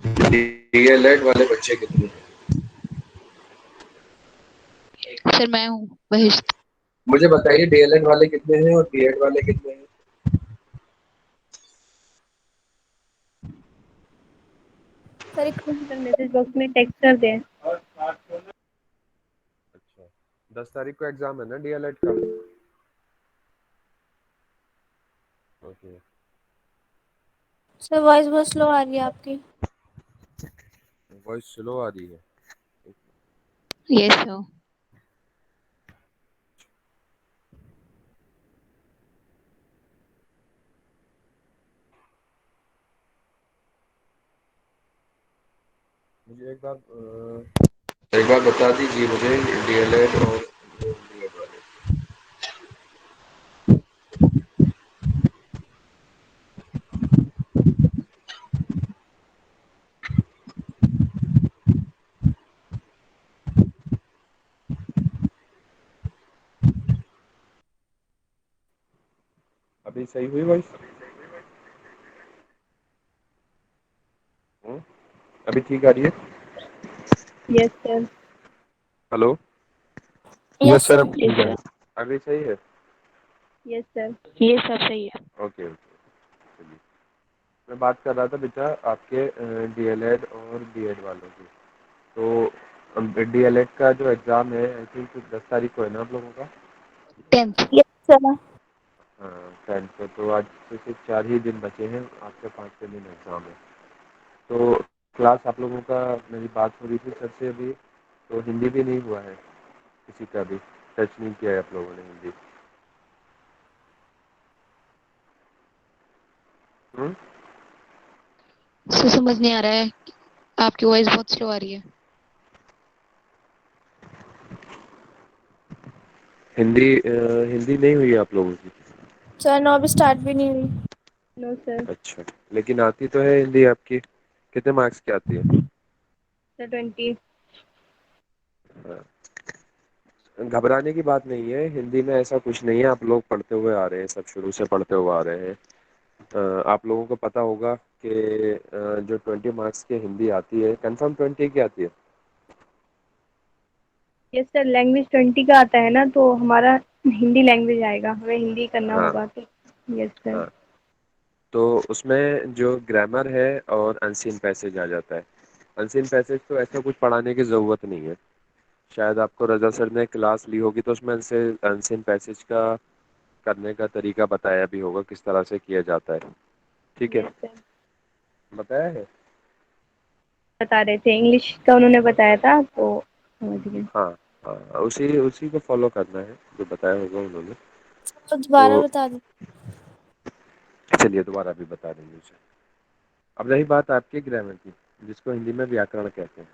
DElEd वाले बच्चे कितने हैं? सर मैं हूँ बहिष्ठ। मुझे बताइए डीएलएड वाले कितने हैं और बीएड वाले कितने हैं? सर एक मिनट मैसेज बॉक्स में टेक्स्ट कर दें। अच्छा, 10 तारीख को एग्जाम है ना डीएलएड का? ओके। सर वॉइस बहुत स्लो आ रही है आपकी। वॉइस स्लो आ रही है। Yes sir. मुझे एक बार बता दीजिए मुझे डीएलएड और बीएड वाले। अभी सही हुई वॉइस? अभी ठीक आ रही है? Yes sir. Hello. Yes sir अब ठीक है। अभी सही है? Yes sir. ये सब सही है। Okay okay. चलिए, मैं बात कर रहा था बेटा आपके डीएलएड और बीएड वालों की। तो डीएलएड का जो एग्ज़ाम है आई थिंक 10 तारीख को है ना आप लोगों का? 10th। Yes sir. हाँ 10 को, तो आज से सिर्फ 4 ही दिन बचे हैं, आपके 5वें दिन एग्ज़ाम है। तो क्लास आप लोगों का, मेरी बात हो रही थी सर से अभी, तो हिंदी भी नहीं हुआ है किसी का भी, टच नहीं किया है आप लोगों ने हिंदी। हम्म? सर समझ नहीं आ रहा है, आपकी वॉइस बहुत स्लो आ रही है। हिंदी नहीं हुई है आप लोगों की? सर नो अभी स्टार्ट भी नहीं हुई। No sir. अच्छा, लेकिन आती तो है हिंदी आपकी? कितने मार्क्स की आती है? सर 20। हाँ, घबराने की बात नहीं है, हिंदी में ऐसा कुछ नहीं है, आप लोग पढ़ते हुए आ रहे हैं, सब शुरू से पढ़ते हुए आ रहे हैं। आप लोगों को पता होगा कि जो 20 मार्क्स की हिंदी आती है, कंफर्म 20 की आती है? यस सर लैंग्वेज 20 का आता है ना, तो हमारा हिंदी लैंग्वेज आएगा, हमें हिंदी करना हाँ होगा तो। Yes sir. हाँ। तो उसमें जो ग्रामर है और अनसीन पैसेज आ जाता है। अनसीन पैसेज तो ऐसा कुछ पढ़ाने की ज़रूरत नहीं है, शायद आपको रजा सर ने क्लास ली होगी तो उसमें अनसीन पैसेज का करने का तरीका बताया भी होगा, किस तरह से किया जाता है। ठीक है, यस सर। बताया है। बता रहे थे, इंग्लिश का उन्होंने बताया था तो समझ गए। हाँ हाँ, उसी उसी को फॉलो करना है जो बताया होगा उन्होंने। तो दोबारा तो बता दीजिए। चलिए दोबारा भी बता देंगे उसे। अब रही बात आपके ग्रामर की, जिसको हिंदी में व्याकरण कहते हैं।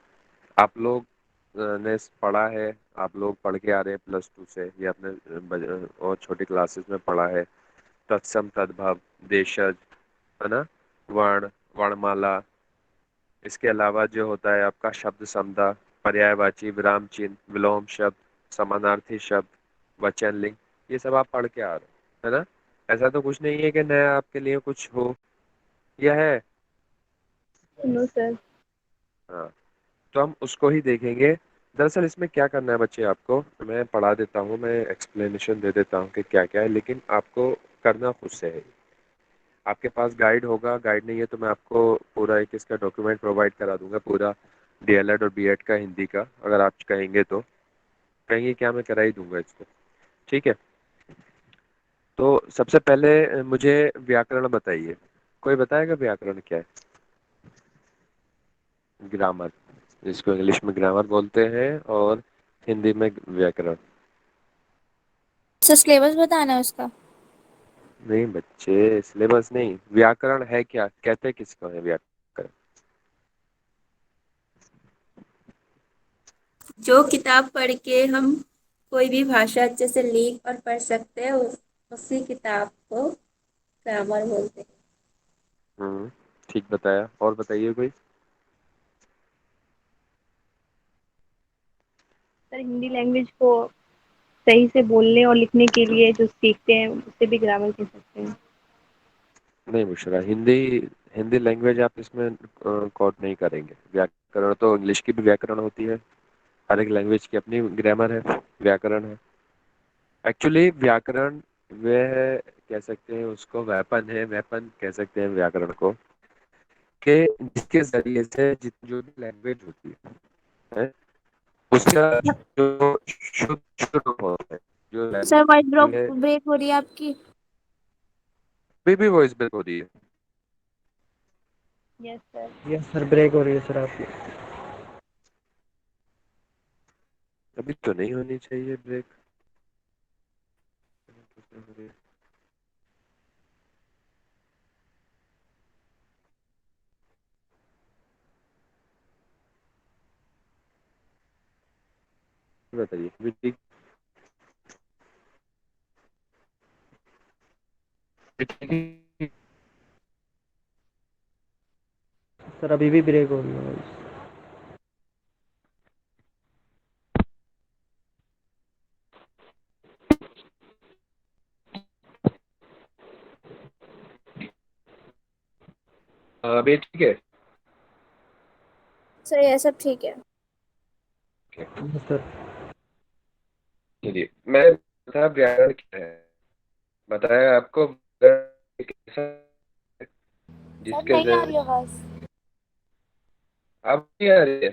आप लोग ने पढ़ा है, आप लोग पढ़ के आ रहे हैं +2 से, या अपने और छोटी क्लासेस में पढ़ा है, तत्सम तद्भव, देशज, है ना, वर्ण, वर्णमाला। इसके अलावा जो होता है आपका शब्द समुदा, पर्यायवाची, विराम चिन्ह, विलोम शब्द, समानार्थी शब्द, वचन लिंग, ये सब आप पढ़ के आ रहे हैं, है ना? ऐसा तो कुछ नहीं है कि नया आपके लिए कुछ हो, यह है। No sir. हाँ, तो हम उसको ही देखेंगे। दरअसल इसमें क्या करना है बच्चे, आपको मैं पढ़ा देता हूँ, मैं एक्सप्लेनेशन दे देता हूँ कि क्या क्या है, लेकिन आपको करना खुद से है। आपके पास गाइड होगा, गाइड नहीं है तो मैं आपको पूरा एक इसका डॉक्यूमेंट प्रोवाइड करा दूंगा, पूरा डीएलएड और बीएड का हिंदी का, अगर आप कहेंगे तो। कहेंगे क्या, मैं करा ही दूंगा इसको। ठीक है, तो सबसे पहले मुझे व्याकरण बताइए। कोई बताएगा व्याकरण क्या है? ग्रामर, जिसको इंग्लिश में ग्रामर बोलते हैं और हिंदी में व्याकरण। सर सिलेबस बताना है उसका। नहीं बच्चे, सिलेबस नहीं, व्याकरण है क्या, कहते किसको है व्याकरण? जो किताब पढ़ के हम कोई भी भाषा अच्छे से लिख और पढ़ सकते हैं उसी किताब को ग्रामर बोलते हैं। ठीक बताया, और बताइए कोई। सर हिंदी लैंग्वेज को सही से बोलने और लिखने के लिए जो सीखते हैं उससे भी ग्रामर कह सकते हैं। नहीं बुशरा, हिंदी हिंदी लैंग्वेज आप इसमें कोट नहीं करेंगे। व्याकरण तो इंग्लिश की भी व्याकरण होती है, हर एक लैंग्वेज की अपनी ग्रामर है, व्याकरण है। एक्चुअली व्याकरण वह कह सकते हैं उसको वेपन है, वेपन कह सकते हैं व्याकरण को, कि जिसके जरिए से जो भी लैंग्वेज होती है उसका जो शुद्ध शुद्ध होता है, जो सर वॉइस लैंग्वेज है। ब्रेक हो रही है आपकी। अभी भी वॉइस ब्रेक हो रही है? Yes sir. Yes sir, break हो रही है सर आपकी। अभी तो नहीं होनी चाहिए ब्रेक। बताइए अभी ठीक? ठीक सर अभी भी ब्रेक हो रही है वॉइस। अभी ठीक है? सर ये सब ठीक है। Yes sir. चलिए मैं बता व्याकरण क्या है, बताया आपको व्याकरण कैसा है, सर जिसके नहीं आ रही जरिए आवाज। अब नहीं आ रही है।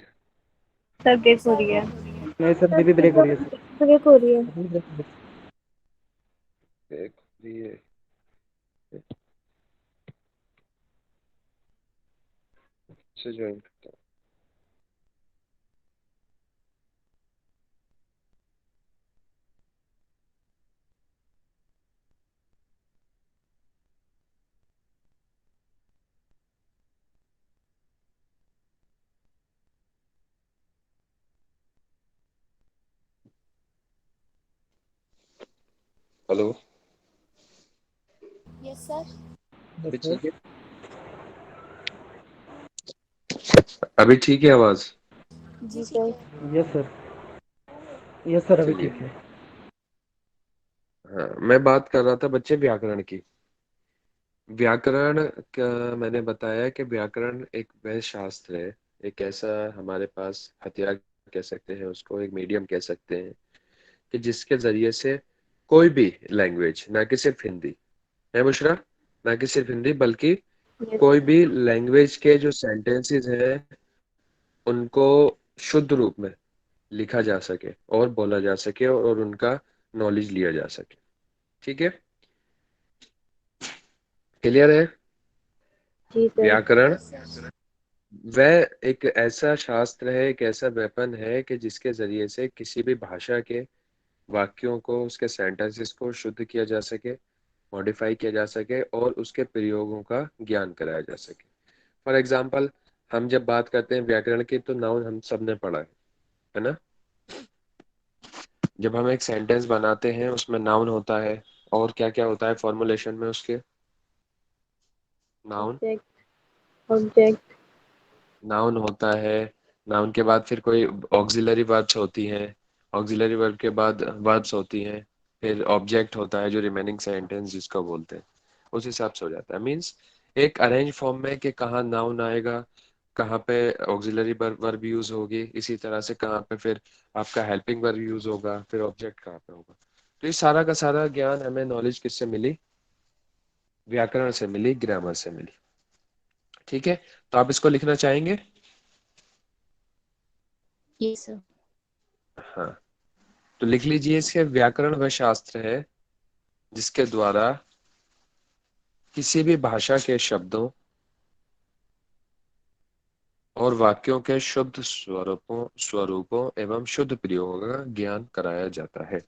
सर ब्रेक हो रही है। नहीं सर, अभी भी ब्रेक हो रही है सर। ब्रेक हो रही है। अभी भी ब्रेक हो रही देख लिए से ज्वाइन करता हूँ। Hello, yes sir. है। अभी यस ठीक सर। है? अभी ठीक है आवाज? जी sir. Yes sir. Yes sir, अभी चलिए, ठीक है। हाँ मैं बात कर रहा था बच्चे व्याकरण की। व्याकरण का मैंने बताया कि व्याकरण एक वह शास्त्र है, एक ऐसा हमारे पास हथियार कह सकते हैं उसको, एक मीडियम कह सकते हैं, कि जिसके जरिए से कोई भी लैंग्वेज, ना कि सिर्फ हिंदी है बुशरा, ना कि सिर्फ हिंदी बल्कि यस कोई सर। भी लैंग्वेज के जो सेंटेंसेस हैं उनको शुद्ध रूप में लिखा जा सके और बोला जा सके और उनका नॉलेज लिया जा सके। ठीक है, क्लियर है? जी सर। व्याकरण वह एक ऐसा शास्त्र है, एक ऐसा वेपन है कि जिसके जरिए से किसी भी भाषा के वाक्यों को, उसके सेंटेंसेस को शुद्ध किया जा सके, मॉडिफाई किया जा सके और उसके प्रयोगों का ज्ञान कराया जा सके। फॉर एग्जाम्पल, हम जब बात करते हैं व्याकरण की तो नाउन हम सब ने पढ़ा है ना? जब हम एक सेंटेंस बनाते हैं उसमें नाउन होता है, और क्या क्या होता है फॉर्मुलेशन में उसके? Noun, subject, object. नाउन होता है। नाउन के बाद फिर कोई ऑक्सिलरी वर्ब्स होती हैं, ऑक्सिलरी वर्ब के बाद वर्ब्स होती हैं, फिर ऑब्जेक्ट होता है जो रिमेनिंग सेंटेंस जिसको बोलते हैं। उस हिसाब से हो जाता है, मीन्स एक अरेंज फॉर्म में कि कहाँ नाउन आएगा, कहाँ पे ऑक्सिलरी वर्ब यूज होगी, इसी तरह से कहाँ पे फिर आपका हेल्पिंग वर्ब यूज होगा, फिर ऑब्जेक्ट कहाँ पे होगा। तो ये सारा का सारा ज्ञान हमें नॉलेज किससे मिली? व्याकरण से मिली, ग्रामर से मिली। ठीक है, तो आप इसको लिखना चाहेंगे? Yes sir. हाँ, तो लिख लीजिए, इसके व्याकरण वह शास्त्र है जिसके द्वारा किसी भी भाषा के शब्दों और वाक्यों के शुद्ध स्वरूपों एवं शुद्ध प्रयोगों का ज्ञान कराया जाता है।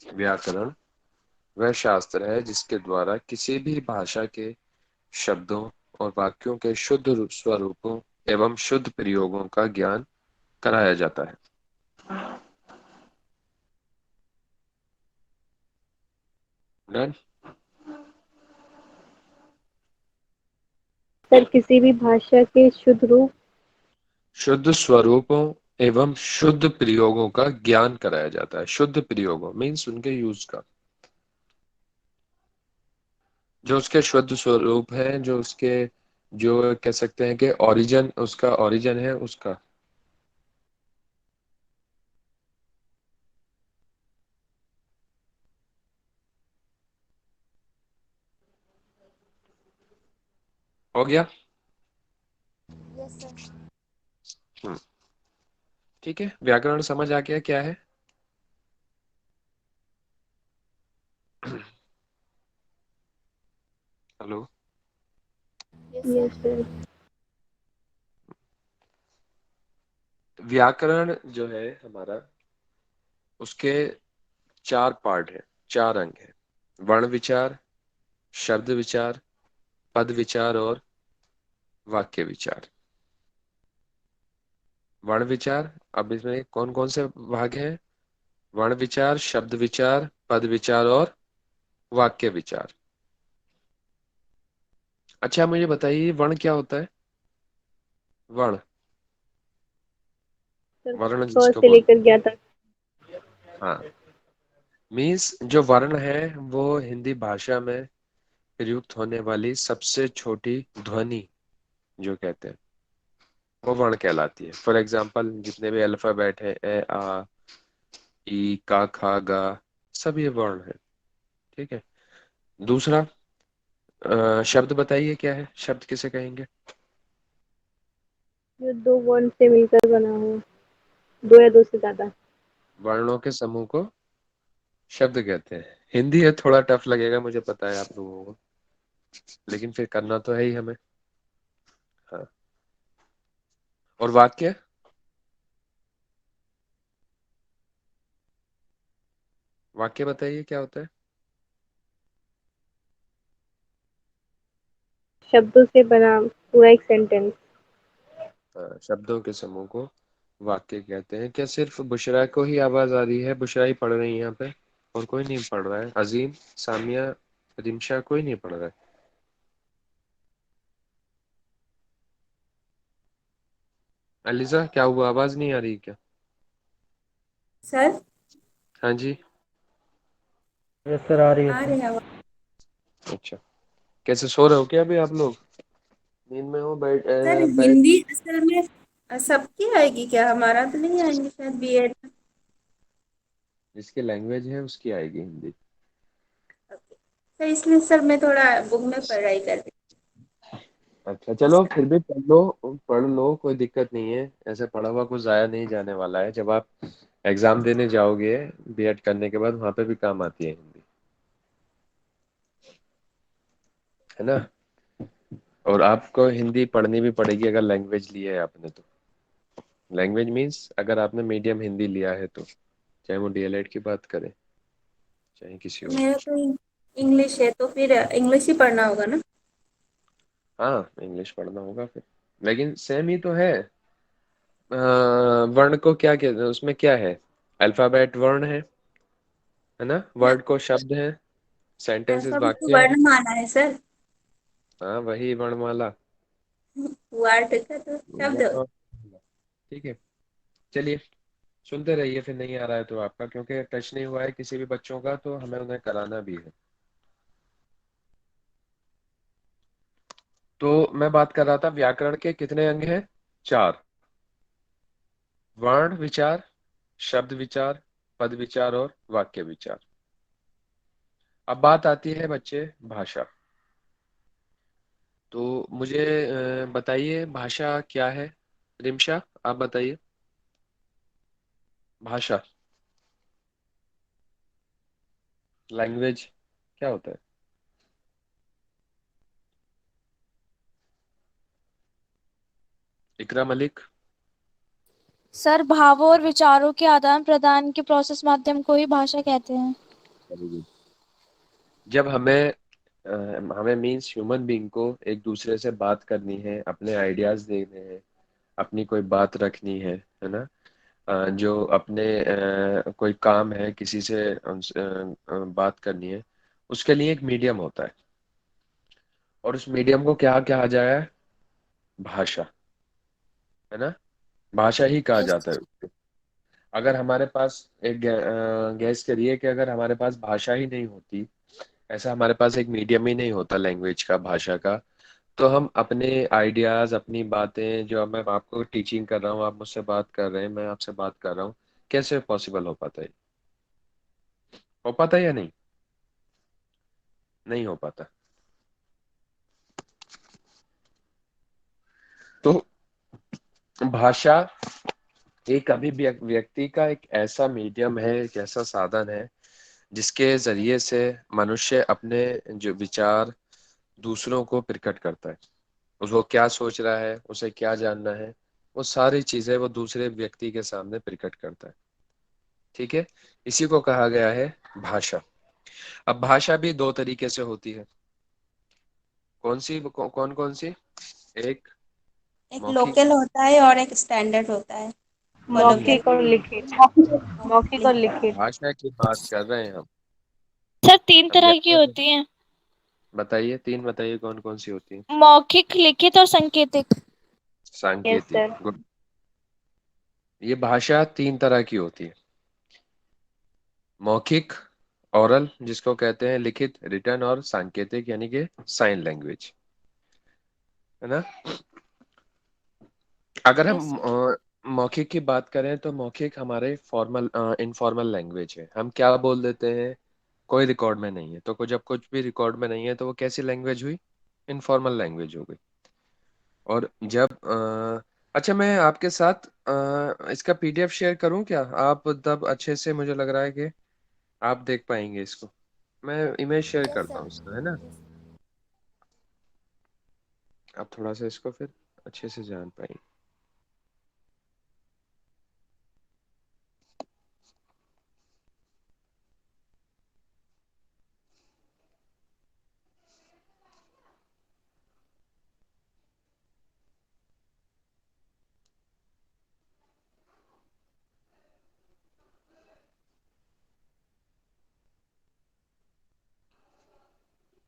व्याकरण वह शास्त्र है जिसके द्वारा किसी भी भाषा के शब्दों और वाक्यों के शुद्ध स्वरूपों एवं शुद्ध प्रयोगों का ज्ञान कराया जाता है। Done? सर किसी भी भाषा के शुद्ध रूप। शुद्ध स्वरूपों एवं शुद्ध प्रयोगों का ज्ञान कराया जाता है। शुद्ध प्रयोगों मीन्स उनके यूज का, जो उसके शुद्ध स्वरूप है, जो उसके, जो कह सकते हैं कि ओरिजिन, उसका ओरिजिन है उसका। हो गया। Yes sir. हम्म, ठीक है। व्याकरण समझ आ गया क्या है? Hello. Yes yes sir. Sir. व्याकरण जो है हमारा, उसके चार पार्ट है, चार अंग है। वर्ण विचार, शब्द विचार, पद विचार और वाक्य विचार। वर्ण विचार, अब इसमें कौन कौन से भाग हैं? वर्ण विचार, शब्द विचार, पद विचार और वाक्य विचार। अच्छा मुझे बताइए, वर्ण क्या होता है? वर्ण, सर वर्ण क जिसको से बोलते लेकर ज्ञ तक। हैं। हाँ, मीन्स जो वर्ण है वो हिंदी भाषा में प्रयुक्त होने वाली सबसे छोटी ध्वनि जो कहते हैं, वो वर्ण कहलाती है। फॉर एग्जाम्पल जितने भी अल्फाबेट है, ए आ ई का खा गा, सब ये वर्ण है। ठीक है। दूसरा, शब्द बताइए क्या है? शब्द किसे कहेंगे? जो दो वर्ण से मिलकर बना हो, दो या दो से ज्यादा। वर्णों के समूह को शब्द कहते हैं। हिंदी है, थोड़ा टफ लगेगा मुझे पता है आप लोगों को, लेकिन फिर करना तो है ही हमें। हाँ। और वाक्य? वाक्य बताइए क्या होता है? शब्दों से बना पूरा एक सेंटेंस। शब्दों के समूह को वाक्य कहते हैं। क्या सिर्फ बुशरा को ही आवाज आ रही है? बुशरा ही पढ़ रही है यहाँ पे, और कोई नहीं पढ़ रहा है? अजीम, सामिया, रिमशा, कोई नहीं पढ़ रहा है? अलीजा क्या हुआ, आवाज नहीं आ रही क्या? सर हाँ जी। यस सर, आ रही है आ सर। रहे हैं आवाज। अच्छा, कैसे सो रहे हो क्या अभी आप लोग? नींद में हो? बैठ सर बैठ। हिंदी असल में सबकी आएगी क्या? हमारा तो नहीं आएंगे शायद बीएड। जिसकी लैंग्वेज है उसकी आएगी हिंदी। तो इसलिए सर मैं थोड़ा बुक में पढ़ाई कर रही अच्छा चलो, फिर भी पढ़ लो, पढ़ लो, कोई दिक्कत नहीं है। ऐसे पढ़ा हुआ कुछ जाया नहीं जाने वाला है। जब आप एग्जाम देने जाओगे बीएड करने के बाद, वहां पे भी काम आती है हिंदी, है ना? और आपको हिंदी पढ़नी भी पड़ेगी अगर लैंग्वेज ली है आपने तो। लैंग्वेज मीन्स अगर आपने मीडियम हिंदी लिया है तो, चाहे वो डीएलएड की बात करें, चाहे किसी तो और। मेरा तो इंग्लिश है, तो फिर इंग्लिश ही पढ़ना होगा ना? हाँ इंग्लिश पढ़ना होगा फिर, लेकिन सेम ही तो है। वर्ण को क्या कहते हैं, उसमें क्या है? अल्फाबेट वर्ण है ना? ना, वर्ड को शब्द है, सेंटेंसेस अल्फाबेट तो वाक्य है। वर्णमाला है सर। हाँ वही वर्णमाला। वर्ड का तो शब्द। ठीक है। चलिए, सुनते रहिए, फिर नहीं आ रहा है तो आपका, क्योंकि टच नहीं हुआ है किसी भी बच्चों का, तो हमें उन्हें कराना भी है। तो मैं बात कर रहा था व्याकरण के कितने अंग हैं? चार। वर्ण विचार, शब्द विचार, पद विचार और वाक्य विचार। अब बात आती है बच्चे भाषा। तो मुझे बताइए भाषा क्या है? रिमशा आप बताइए, भाषा, लैंग्वेज क्या होता है? इकरा मलिक। सर भावों और विचारों के आदान प्रदान के प्रोसेस माध्यम को ही भाषा कहते हैं। Very good. जब हमें हमें मीन्स ह्यूमन बीइंग को एक दूसरे से बात करनी है, अपने आइडियाज देने हैं, अपनी कोई बात रखनी है ना? जो अपने कोई काम है, किसी से बात करनी है, उसके लिए एक मीडियम होता है। और उस मीडियम को क्या कहा जाए? भाषा, है ना? भाषा ही कहा यस जाता है उसको। अगर हमारे पास एक गैस करिए कि अगर हमारे पास भाषा ही नहीं होती, ऐसा हमारे पास एक मीडियम ही नहीं होता लैंग्वेज का, भाषा का, तो हम अपने आइडियाज, अपनी बातें, जो मैं आपको टीचिंग कर रहा हूँ, आप मुझसे बात कर रहे हैं, मैं आपसे बात कर रहा हूँ, कैसे पॉसिबल हो पाता है? हो पाता है या नहीं? नहीं हो पाता। तो भाषा एक अभी व्यक्ति का एक ऐसा मीडियम है, एक ऐसा साधन है जिसके जरिए से मनुष्य अपने जो विचार दूसरों को प्रकट करता है। उसको क्या सोच रहा है, उसे क्या जानना है, वो सारी चीजें वो दूसरे व्यक्ति के सामने प्रकट करता है। ठीक है, इसी को कहा गया है भाषा। अब भाषा भी दो तरीके से होती है। कौन कौन सी? एक एक मौखिक। लोकल होता है और एक स्टैंडर्ड होता है, कोलोकियल। मौखिक और लिखित। मौखिक और लिखित। भाषा की बात कर रहे हैं हम। सर, तीन तरह की समझे? होती हैं। बताइए, तीन बताइए कौन कौन सी होती है। मौखिक, लिखित और सांकेतिक। यस सांकेतिक, सर। गुड। ये भाषा तीन तरह की होती है। मौखिक, ओरल जिसको कहते हैं, लिखित रिटर्न, और सांकेतिक यानी कि साइन लैंग्वेज, है ना। अगर यस हम सर। मौखिक की बात करें तो मौखिक हमारे फॉर्मल इनफॉर्मल लैंग्वेज है। हम क्या बोल देते हैं, कोई रिकॉर्ड में नहीं है, तो जब कुछ भी रिकॉर्ड में नहीं है तो वो कैसी लैंग्वेज हुई? इनफॉर्मल लैंग्वेज हो गई। और जब अच्छा, मैं आपके साथ इसका पीडीएफ शेयर करूं क्या? आप तब अच्छे से, मुझे लग रहा है कि आप देख पाएंगे इसको। मैं इमेज शेयर करता हूँ इसका, है ना। आप थोड़ा सा इसको फिर अच्छे से जान पाएंगे।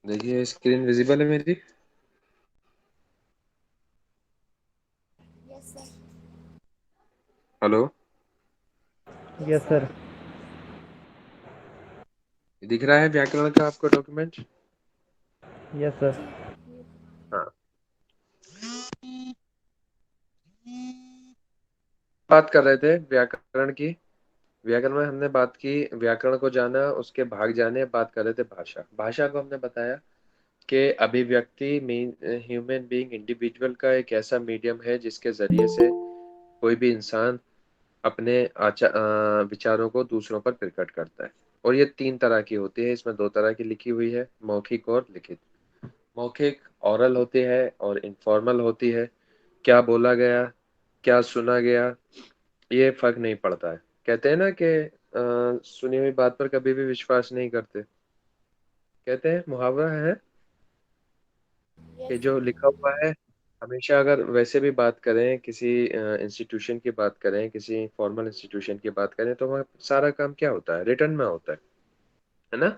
देखिए, स्क्रीन विजिबल है मेरी? हेलो? Yes sir. दिख रहा है व्याकरण का आपको डॉक्यूमेंट? Yes sir. हाँ। बात कर रहे थे व्याकरण की। व्याकरण में हमने बात की, व्याकरण को जाना, उसके भाग जाने, बात कर रहे थे भाषा। भाषा को हमने बताया कि अभिव्यक्ति मीन ह्यूमन बीइंग, इंडिविजुअल का एक ऐसा मीडियम है जिसके जरिए से कोई भी इंसान अपने विचारों को दूसरों पर प्रकट करता है। और ये तीन तरह की होती है, इसमें दो तरह की लिखी हुई है, मौखिक और लिखित। मौखिक ऑरल होती है और इनफॉर्मल होती है। क्या बोला गया, क्या सुना गया, ये फर्क नहीं पड़ता है। कहते हैं ना कि सुनी हुई बात पर कभी भी विश्वास नहीं करते। कहते हैं, मुहावरा है कि जो लिखा हुआ है, हमेशा अगर वैसे भी बात करें, किसी इंस्टीट्यूशन की बात करें, किसी फॉर्मल इंस्टीट्यूशन की बात करें, तो वहाँ सारा काम क्या होता है? रिटर्न में होता है ना।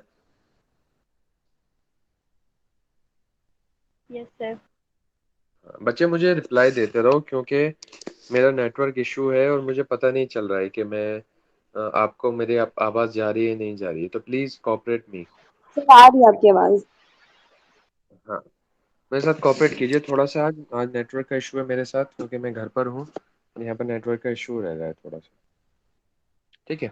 Yes sir. बच्चे मुझे रिप्लाई देते रहो, क्योंकि मेरा नेटवर्क इशू है और मुझे पता नहीं चल रहा है कि मैं आपको मेरी आवाज़ जा रही है नहीं जा रही है, तो प्लीज़ कोऑपरेट मी। सर आ रही है आपकी आवाज। हाँ, मेरे साथ कोऑपरेट कीजिए थोड़ा सा। आज आज नेटवर्क का इशू है मेरे साथ, क्योंकि मैं घर पर हूँ और यहाँ पर नेटवर्क का इशू रह रहा है थोड़ा सा। ठीक है,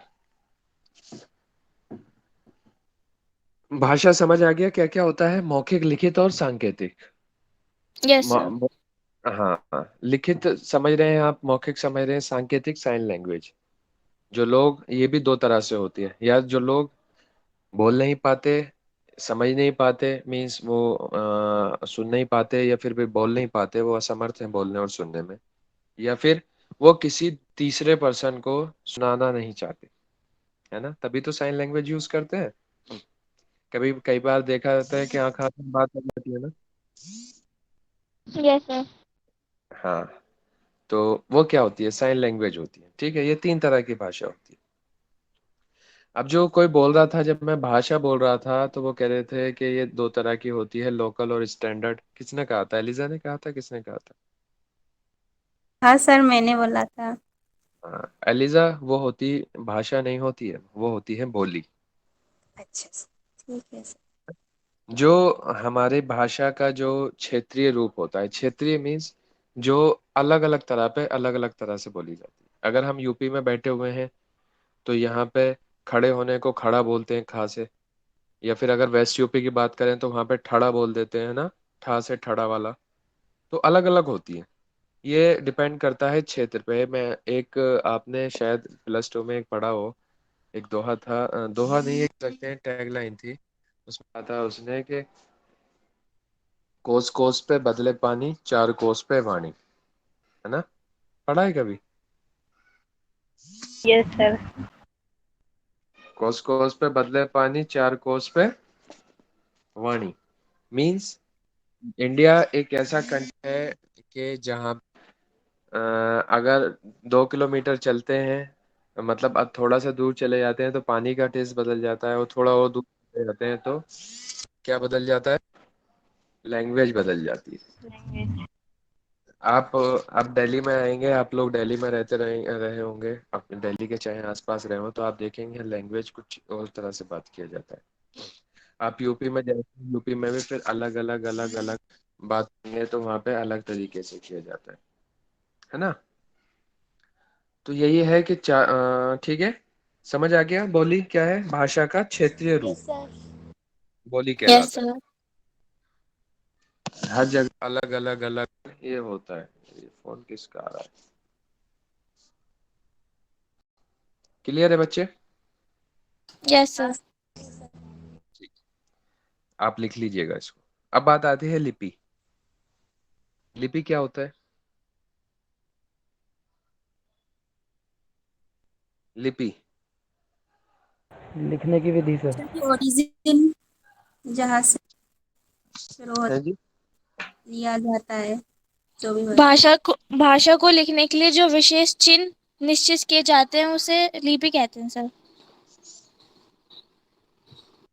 भाषा समझ आ गया क्या क्या होता है? मौखिक, लिखित और सांकेतिक। Yes sir. म- हाँ हाँ, लिखित समझ रहे हैं आप, मौखिक समझ रहे हैं, सांकेतिक साइन लैंग्वेज। जो लोग, ये भी दो तरह से होती है, या जो लोग बोल नहीं पाते, समझ नहीं पाते, मीन्स वो सुन नहीं पाते, या फिर भी बोल नहीं पाते, वो असमर्थ हैं बोलने और सुनने में, या फिर वो किसी तीसरे पर्सन को सुनाना नहीं चाहते, है ना, तभी तो साइन लैंग्वेज यूज करते हैं। कभी कई बार देखा जाता है कि आँख आँख में बात हो जाती है ना। Yes sir. हाँ, तो वो क्या होती है? साइन लैंग्वेज होती है। ठीक है, ये तीन तरह की भाषा होती है। अब जो कोई बोल रहा था, जब मैं भाषा बोल रहा था, तो वो कह रहे थे कि ये दो तरह की होती है, लोकल और स्टैंडर्ड। किसने कहा था? एलिजा ने कहा था? किसने कहा था? हाँ सर, मैंने बोला था। हाँ, एलिजा वो होती भाषा नहीं होती है, वो होती है बोली। अच्छा सर, ठीक है सर। जो हमारे भाषा का जो क्षेत्रीय रूप होता है, क्षेत्रीय मीन्स जो अलग अलग तरह पे अलग अलग तरह से बोली जाती है। अगर हम यूपी में बैठे हुए हैं तो यहाँ पे खड़े होने को खड़ा बोलते हैं, खा से। या फिर अगर वेस्ट यूपी की बात करें तो वहाँ पे ठड़ा बोल देते हैं ना, ठा से ठड़ा वाला। तो अलग अलग होती है। ये डिपेंड करता है क्षेत्र पे। मैं एक आपने शायद प्लस 2 में एक पढ़ा हो, एक दोहा था, दोहा नहीं एक सकते हैं, टैगलाइन थी। उसमें कहा था उसने कि कोस कोस पे बदले पानी, चार कोस पे वाणी। है ना? पढ़ा है कभी? Yes sir. कोस कोस पे बदले पानी, चार कोस पे वाणी। मीन्स इंडिया एक ऐसा कंट्री है कि जहाँ अगर 2 किलोमीटर चलते हैं, मतलब अब थोड़ा सा दूर चले जाते हैं तो पानी का टेस्ट बदल जाता है, और थोड़ा और दूर चले जाते हैं तो क्या बदल जाता है? लैंग्वेज बदल जाती है। लैंग्वेज। आप दिल्ली में आएंगे, आप लोग दिल्ली में रहे होंगे, आप दिल्ली के चाहे आसपास रहे हो, तो आप देखेंगे लैंग्वेज कुछ और तरह से बात किया जाता है। आप यूपी में जाएंगे, यूपी में भी फिर अलग अलग बात करेंगे तो वहाँ पे अलग तरीके से किया जाता है ना? तो यही है कि ठीक है, समझ आ गया बोली क्या है, भाषा का क्षेत्रीय रूप यस सर। बोली यस कहलाता है। सर। हर जगह अलग अलग अलग ये होता है। ये फोन किसका आ रहा है? क्लियर है बच्चे? Yes sir. ठीक, आप लिख लीजिएगा इसको। अब बात आती है लिपि। लिपि क्या होता है? लिपि। लिखने की विधि सर। ओरिजिन, जहाँ से शुरू है जी। लिया जाता है, जो भी होता है। भाषा को लिखने के लिए जो विशेष चिन्ह निश्चित किए जाते हैं उसे लिपि कहते हैं sir.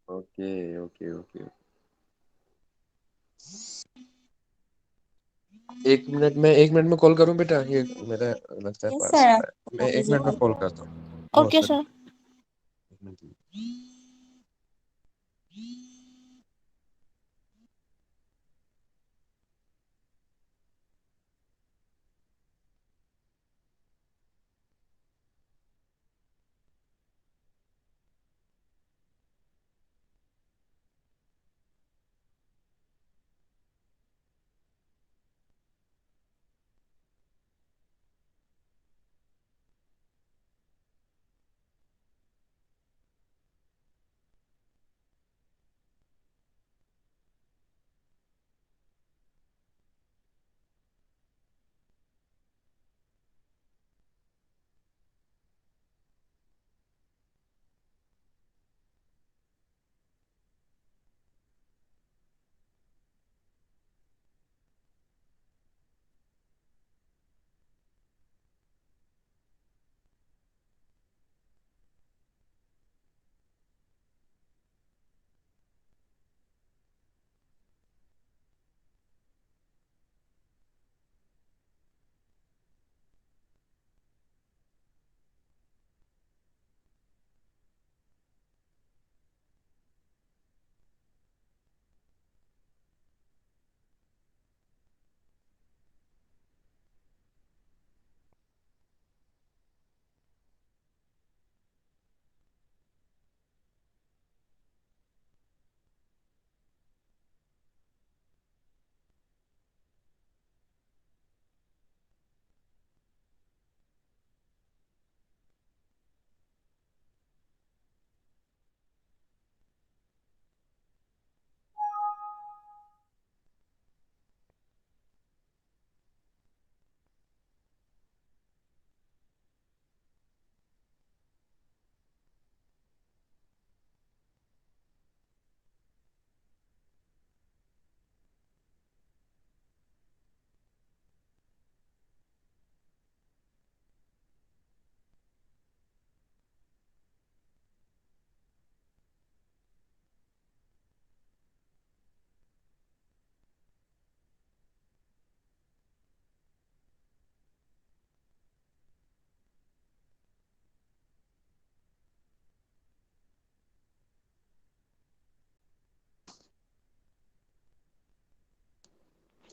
Okay okay okay. 1 minute में, 1 मिनट में कॉल करूं बेटा, ये मेरा लगता है यस सर, पार्सल आप है। मैं कर 1 मिनट में लीजिए। कॉल करता हूँ। Oh okay sorry. Sir. 1 minute.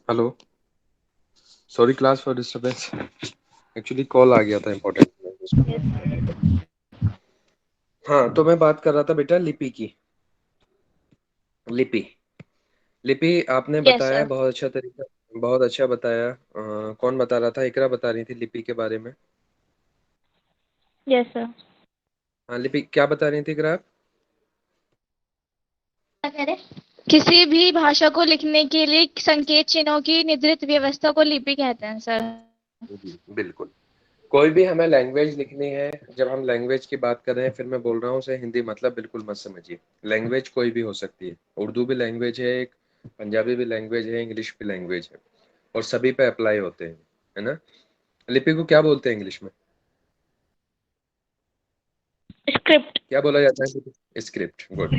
Hello, sorry class for disturbance. Actually call आ गया था इम्पोर्टेंट। हाँ, तो मैं बात कर रहा था बेटा लिपि की। लिपि लिपि आपने यस बताया, सर। बहुत अच्छा तरीका, बहुत अच्छा बताया। कौन बता रहा था? इकरा बता रही थी लिपि के बारे में। Yes sir. हाँ, लिपि क्या बता रही थी इकरा आप? किसी भी भाषा को लिखने के लिए संकेत चिन्हों की निद्रित व्यवस्था को लिपि कहते हैं सर। जी, बिल्कुल। कोई भी हमें लैंग्वेज लिखनी है, जब हम लैंग्वेज की बात कर रहे हैं, फिर मैं बोल रहा हूँ उसे हिंदी मतलब बिल्कुल मत समझिए। लैंग्वेज कोई भी हो सकती है, उर्दू भी लैंग्वेज है एक, पंजाबी भी लैंग्वेज है, इंग्लिश भी लैंग्वेज है, और सभी पे अप्लाई होते हैं, है ना। लिपि को क्या बोलते हैं इंग्लिश में? स्क्रिप्ट। क्या बोला जाता है? स्क्रिप्ट। गुड।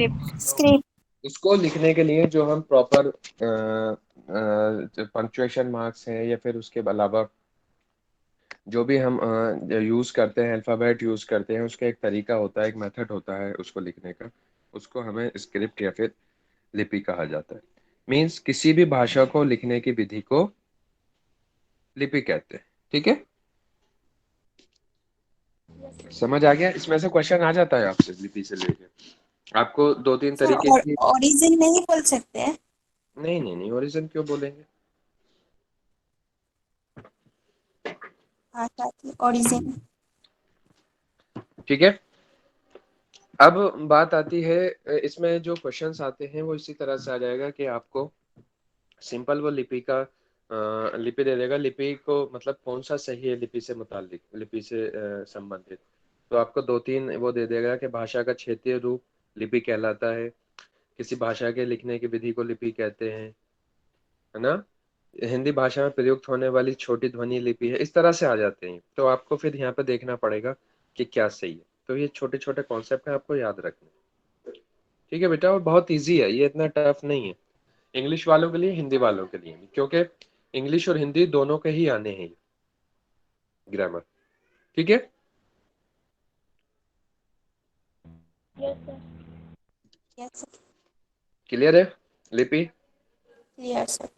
स्क्रिप्ट। उसको लिखने के लिए जो हम प्रॉपर पंक्चुएशन मार्क्स हैं, या फिर उसके अलावा जो भी हम यूज करते हैं, अल्फाबेट यूज करते हैं, उसका एक तरीका होता है, एक मेथड होता है उसको लिखने का। उसको हमें स्क्रिप्ट या फिर लिपि कहा जाता है। मीन्स किसी भी भाषा को लिखने की विधि को लिपि कहते हैं। ठीक है, समझ आ गया? इसमें से क्वेश्चन आ जाता है आपसे लिपि से लेके, आपको दो तीन सर तरीके और की। ओरिजिन नहीं बोल सकते हैं? नहीं नहीं नहीं, ओरिजिन क्यों बोलेंगे? भाषा की ओरिजिन। ठीक है। अब बात आती है, इसमें जो क्वेश्चंस आते हैं वो इसी तरह से आ जाएगा कि आपको सिंपल वो लिपि का लिपि दे देगा। लिपि को मतलब कौन सा सही है लिपि से मुतालिक, लिपि से संबंधित। तो आपको दो तीन वो दे देगा कि भाषा का क्षेत्रीय रूप लिपि कहलाता है, किसी भाषा के लिखने की विधि को लिपि कहते हैं, है ना। हिंदी भाषा में प्रयुक्त होने वाली छोटी ध्वनि लिपि है। इस तरह से आ जाते हैं, तो आपको फिर यहाँ पे देखना पड़ेगा कि क्या सही है। तो ये छोटे छोटे कॉन्सेप्ट है, आपको याद रखने। ठीक है बेटा, और बहुत इजी है, ये इतना टफ नहीं है। इंग्लिश वालों के लिए, हिंदी वालों के लिए भी, क्योंकि इंग्लिश और हिंदी दोनों के ही आने हैं ग्रामर। ठीक है। यस क्लियर है लिपि? Clear sir.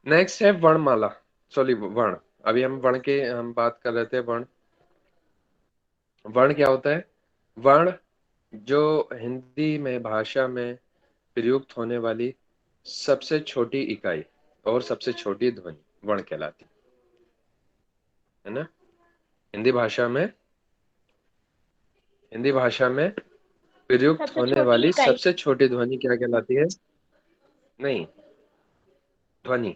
नेक्स्ट है वर्णमाला। सॉरी, वर्ण। अभी हम बात कर रहे थे वर्ण। वर्ण क्या होता है? वर्ण जो हिंदी में भाषा में प्रयुक्त होने वाली सबसे छोटी इकाई और सबसे छोटी ध्वनि वर्ण कहलाती है ना। हिंदी भाषा में हिंदी भाषा में प्रयुक्त सबसे होने छोटी वाली इकाई। सबसे छोटी ध्वनि क्या कहलाती है? नहीं, ध्वनि।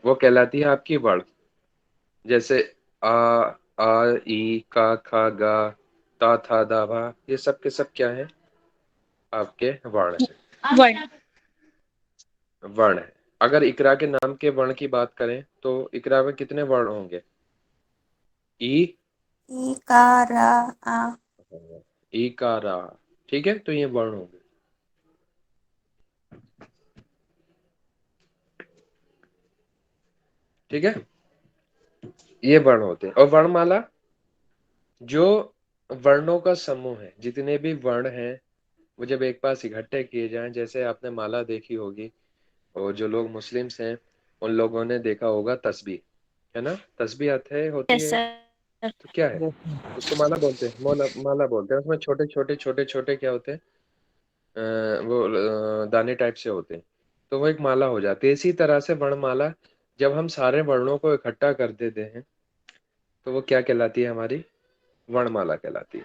वो कहलाती है आपकी वर्ण। जैसे आ, आ, ई, का, खा, गा, ता, था, दा, भा, ये सब के सब क्या है? आपके वर्ण है। वर्ड। वर्ण है। अगर इकरा के नाम के वर्ण की बात करें तो इकरा में कितने वर्ण होंगे? ई, ई का रा आ। ई का रा। ठीक है, तो ये वर्ण होंगे। ठीक है, ये वर्ण होते हैं। और वर्णमाला जो वर्णों का समूह है, जितने भी वर्ण हैं वो जब एक पास इकट्ठे किए जाएं, जैसे आपने माला देखी होगी, और जो लोग मुस्लिम्स हैं उन लोगों ने देखा होगा तस्बीह, है ना। तस्बीह है, होती यस है। सर। तो क्या है? उसको माला बोलते हैं, माला बोलते हैं। उसमें छोटे छोटे छोटे छोटे क्या होते हैं? वो दाने टाइप से होते हैं। तो वो एक माला हो जाती है। इसी तरह से वर्णमाला जब हम सारे वर्णों को इकट्ठा कर देते हैं तो वो क्या कहलाती है? हमारी वर्णमाला कहलाती है।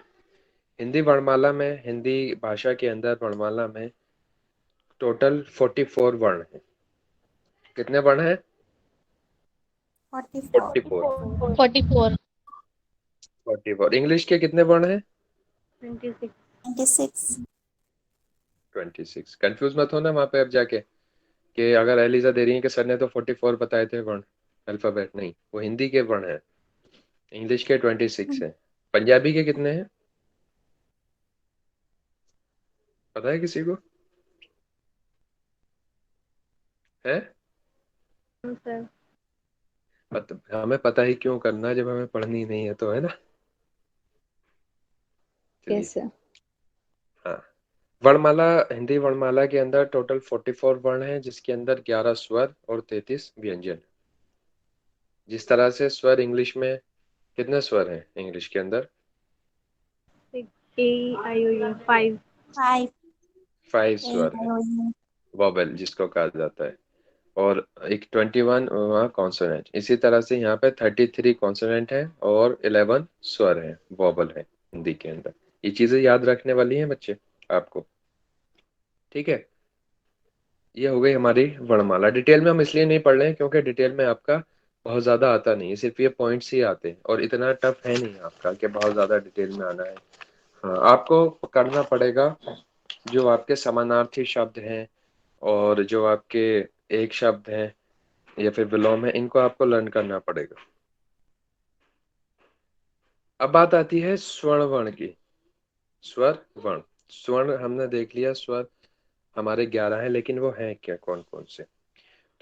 हिंदी वर्णमाला में, हिंदी भाषा के अंदर वर्णमाला में टोटल 44 वर्ण है। कितने वर्ण है? 44। 44। 44। 44। इंग्लिश के कितने वर्ण है? 26। 26। 26। कंफ्यूज मत होना वहां पे अब जाके, कि अगर एलिजा दे रही है कि सर ने तो 44 बताए थे वर्ण, अल्फाबेट। नहीं, वो हिंदी के वर्ण है। इंग्लिश के 26 है। पंजाबी के कितने हैं? पता है किसी को? है? सर। हमें पता ही क्यों करना जब हमें पढ़नी नहीं है, तो है ना। चलिए। Yes sir. हाँ, वर्णमाला, हिंदी वर्णमाला के अंदर टोटल 44 वर्ण हैं, जिसके अंदर 11 स्वर और 33 व्यंजन। जिस तरह से स्वर इंग्लिश में कितने स्वर हैं इंग्लिश के अंदर? AEIOU 5। 5 5 A स्वर है, I O U। वोवेल जिसको कहा जाता है, और एक 21 वहाँ कॉन्सोनेंट। इसी तरह से यहाँ पे 33 कॉन्सोनेंट है और 11 स्वर है, वोवेल है हिंदी के अंदर। ये चीजें याद रखने वाली हैं बच्चे आपको, ठीक है। ये हो गई हमारी वर्णमाला। डिटेल में हम इसलिए नहीं पढ़ रहे हैं क्योंकि डिटेल में आपका बहुत ज्यादा आता नहीं है, सिर्फ ये पॉइंट्स ही आते हैं, और इतना टफ है नहीं आपका कि बहुत ज्यादा डिटेल में आना है। हाँ, आपको करना पड़ेगा जो आपके समानार्थी शब्द हैं और जो आपके एक शब्द हैं या फिर विलोम है, इनको आपको लर्न करना पड़ेगा। अब बात आती है स्वर्ण वर्ण की। स्वर वर्ण, स्वर्ण हमने देख लिया, स्वर हमारे 11 हैं, लेकिन वो हैं क्या, कौन कौन से?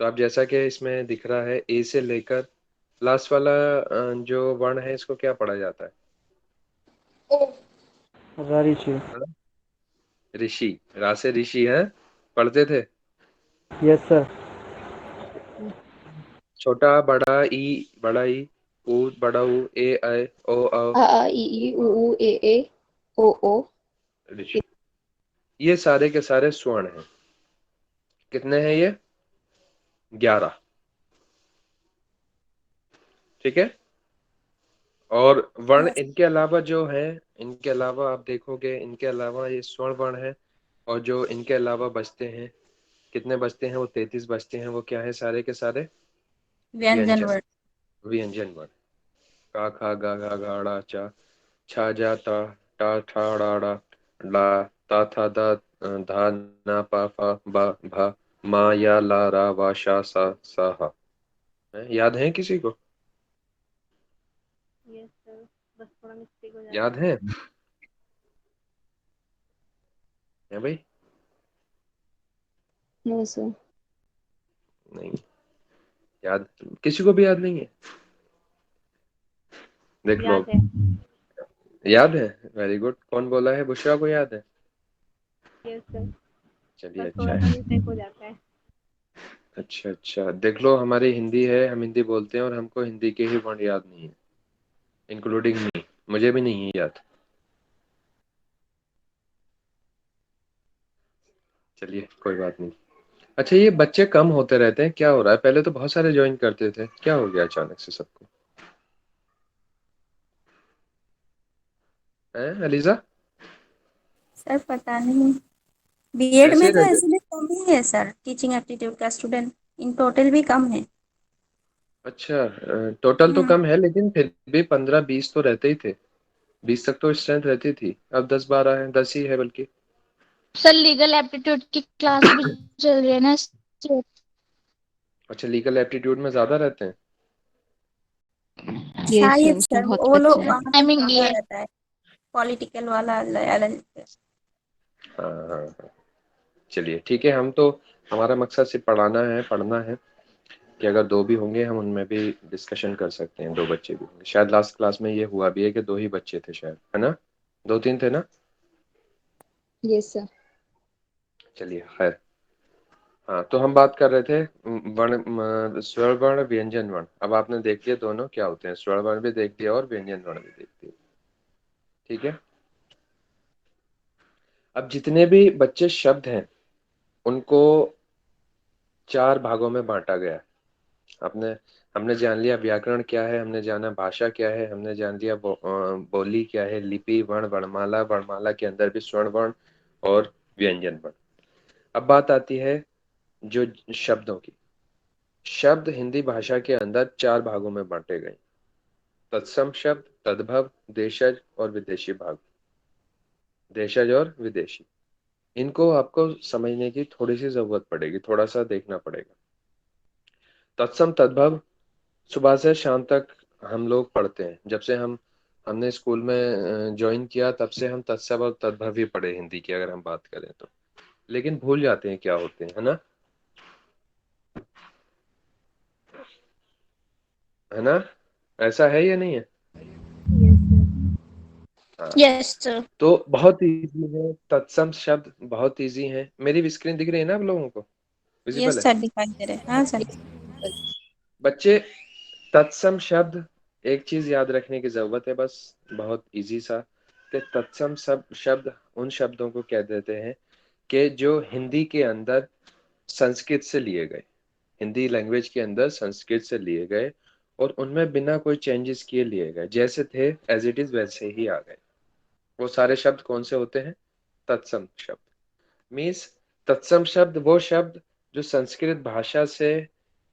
तो आप जैसा कि इसमें दिख रहा है, ए से लेकर लास्ट वाला जो वर्ण है, इसको क्या पढ़ा जाता है? Rarishi। हाँ? ऋषि। रा से ऋषि है, पढ़ते थे। Yes sir। छोटा बड़ा ई, बड़ा ई, ऊ बड़ा ऊ, ए ऐ ओ औ, आ आ ई ई उ ऊ ए ओ ओ। ऋषि। ये सारे के सारे स्वर्ण हैं। कितने हैं ये? 11। ठीक है। और वर्ण Yes। इनके अलावा जो है, इनके अलावा आप देखोगे, इनके अलावा ये स्वर्ण वर्ण है, और जो इनके अलावा बचते हैं, कितने बचते हैं? वो 33 बचते हैं। वो क्या है सारे के सारे? व्यंजन व्यंजन। वर्ण। व्यंजन वर्ण। का खा गा घा गाड़ा चा, छा जा ता, टा ठा डा डा, ला ता था दा, धा ना पा फा बा भा, मा या ला रा वा शा सा सा हा। याद है किसी को? यस सर, बस थोड़ा मिस्टेक हो जाता याद है। है भाई? No sir. नहीं याद, किसी को भी याद नहीं है? देख लो याद है। अब। याद है, वेरी गुड। कौन बोला है? बुशरा को याद है? यस सर, चलिए बस अच्छा थोड़ा सा है। मिस्टेक हो जाता है। अच्छा अच्छा, देख लो, हमारी हिंदी है, हम हिंदी बोलते हैं और हमको हिंदी के ही वर्ण याद नहीं है, इंक्लूडिंग मी। मुझे भी नहीं है याद। चलिए कोई बात नहीं। अच्छा, ये बच्चे कम होते रहते हैं, क्या हो रहा है? पहले तो बहुत सारे ज्वाइन करते थे, क्या हो गया अचानक से सबको? है अलीजा? सर पता नहीं, बीएड ऐसे में ही तो रह गए? ऐसे भी कम ही है सर, टीचिंग एप्टीट्यूड का स्टूडेंट इन टोटल भी कम है। अच्छा, टोटल तो हम्म। कम है, लेकिन फिर भी 15-20 तो रहते ही थे। 20 तक तो स्ट्रेंथ रहती थी, अब 10-12 है, 10 ही है बल्कि। सर लीगल एप्टीट्यूड की क्लास भी चल रही है ना। अच्छा, लीगल एप्टीट्यूड में ज्यादा रहते हैं। यस शायद सर, उसमें सर बहुत वो बच्चे लोग हैं। वहाँ पे टाइमिंग ज्यादा ये रहता है, पॉलिटिकल वाला अलग। हाँ हाँ हाँ। चलिए ठीक है, हम तो, हमारा मकसद सिर्फ पढ़ाना है, पढ़ना है, कि अगर दो भी होंगे हम उनमें भी डिस्कशन कर सकते हैं, दो बच्चे भी होंगे। शायद लास्ट क्लास में ये हुआ भी है कि दो ही बच्चे थे शायद, है ना? 2-3 थे ना? Yes sir. चलिए खैर। हाँ, तो हम बात कर रहे थे वर्ण, स्वर वर्ण, व्यंजन वर्ण। अब आपने देख लिया दोनों क्या होते हैं, स्वर वर्ण भी देख लिया और व्यंजन वर्ण भी देख लिया, ठीक है। अब जितने भी बच्चे शब्द हैं, उनको 4 भागों में बांटा गया है। आपने, हमने जान लिया व्याकरण क्या है, हमने जाना भाषा क्या है, हमने जान लिया बोली क्या है, लिपि, वर्ण, वर्णमाला, वर्णमाला के अंदर भी स्वर्ण वर्ण और व्यंजन वर्ण। अब बात आती है जो शब्दों की। शब्द हिंदी भाषा के अंदर 4 भागों में बांटे गए: तत्सम शब्द, तद्भव, देशज और विदेशी भाग। देशज और विदेशी, इनको आपको समझने की थोड़ी सी जरूरत पड़ेगी, थोड़ा सा देखना पड़ेगा। तत्सम तद्भव सुबह से शाम तक हम लोग पढ़ते हैं, जब से हमने स्कूल में ज्वाइन किया, तब से हम तत्सम और तद्भव ही पढ़े हिंदी की, अगर हम बात करें तो। लेकिन भूल जाते हैं क्या होते हैं, है ना? है ना? ऐसा है या नहीं है? Yes sir. हाँ, Yes, sir. तो बहुत इजी है, तत्सम शब्द बहुत इजी है। मेरी स्क्रीन दिख रही है ना आप लोगों को, Yes, विजिबल है? sir. दिखाई दे रहे हैं। हाँ सर। बच्चे, तत्सम शब्द, एक चीज याद रखने की जरूरत है बस, बहुत इजी सा, कि तत्सम सब शब्द उन शब्दों को कह देते हैं कि जो हिंदी के अंदर संस्कृत से लिए गए, हिंदी लैंग्वेज के अंदर संस्कृत से लिए गए और उनमें बिना कोई चेंजेस किए लिए गए, जैसे थे एज इट इज वैसे ही आ गए। वो सारे शब्द कौन से होते हैं? तत्सम शब्द। मीन्स तत्सम शब्द वो शब्द जो संस्कृत भाषा से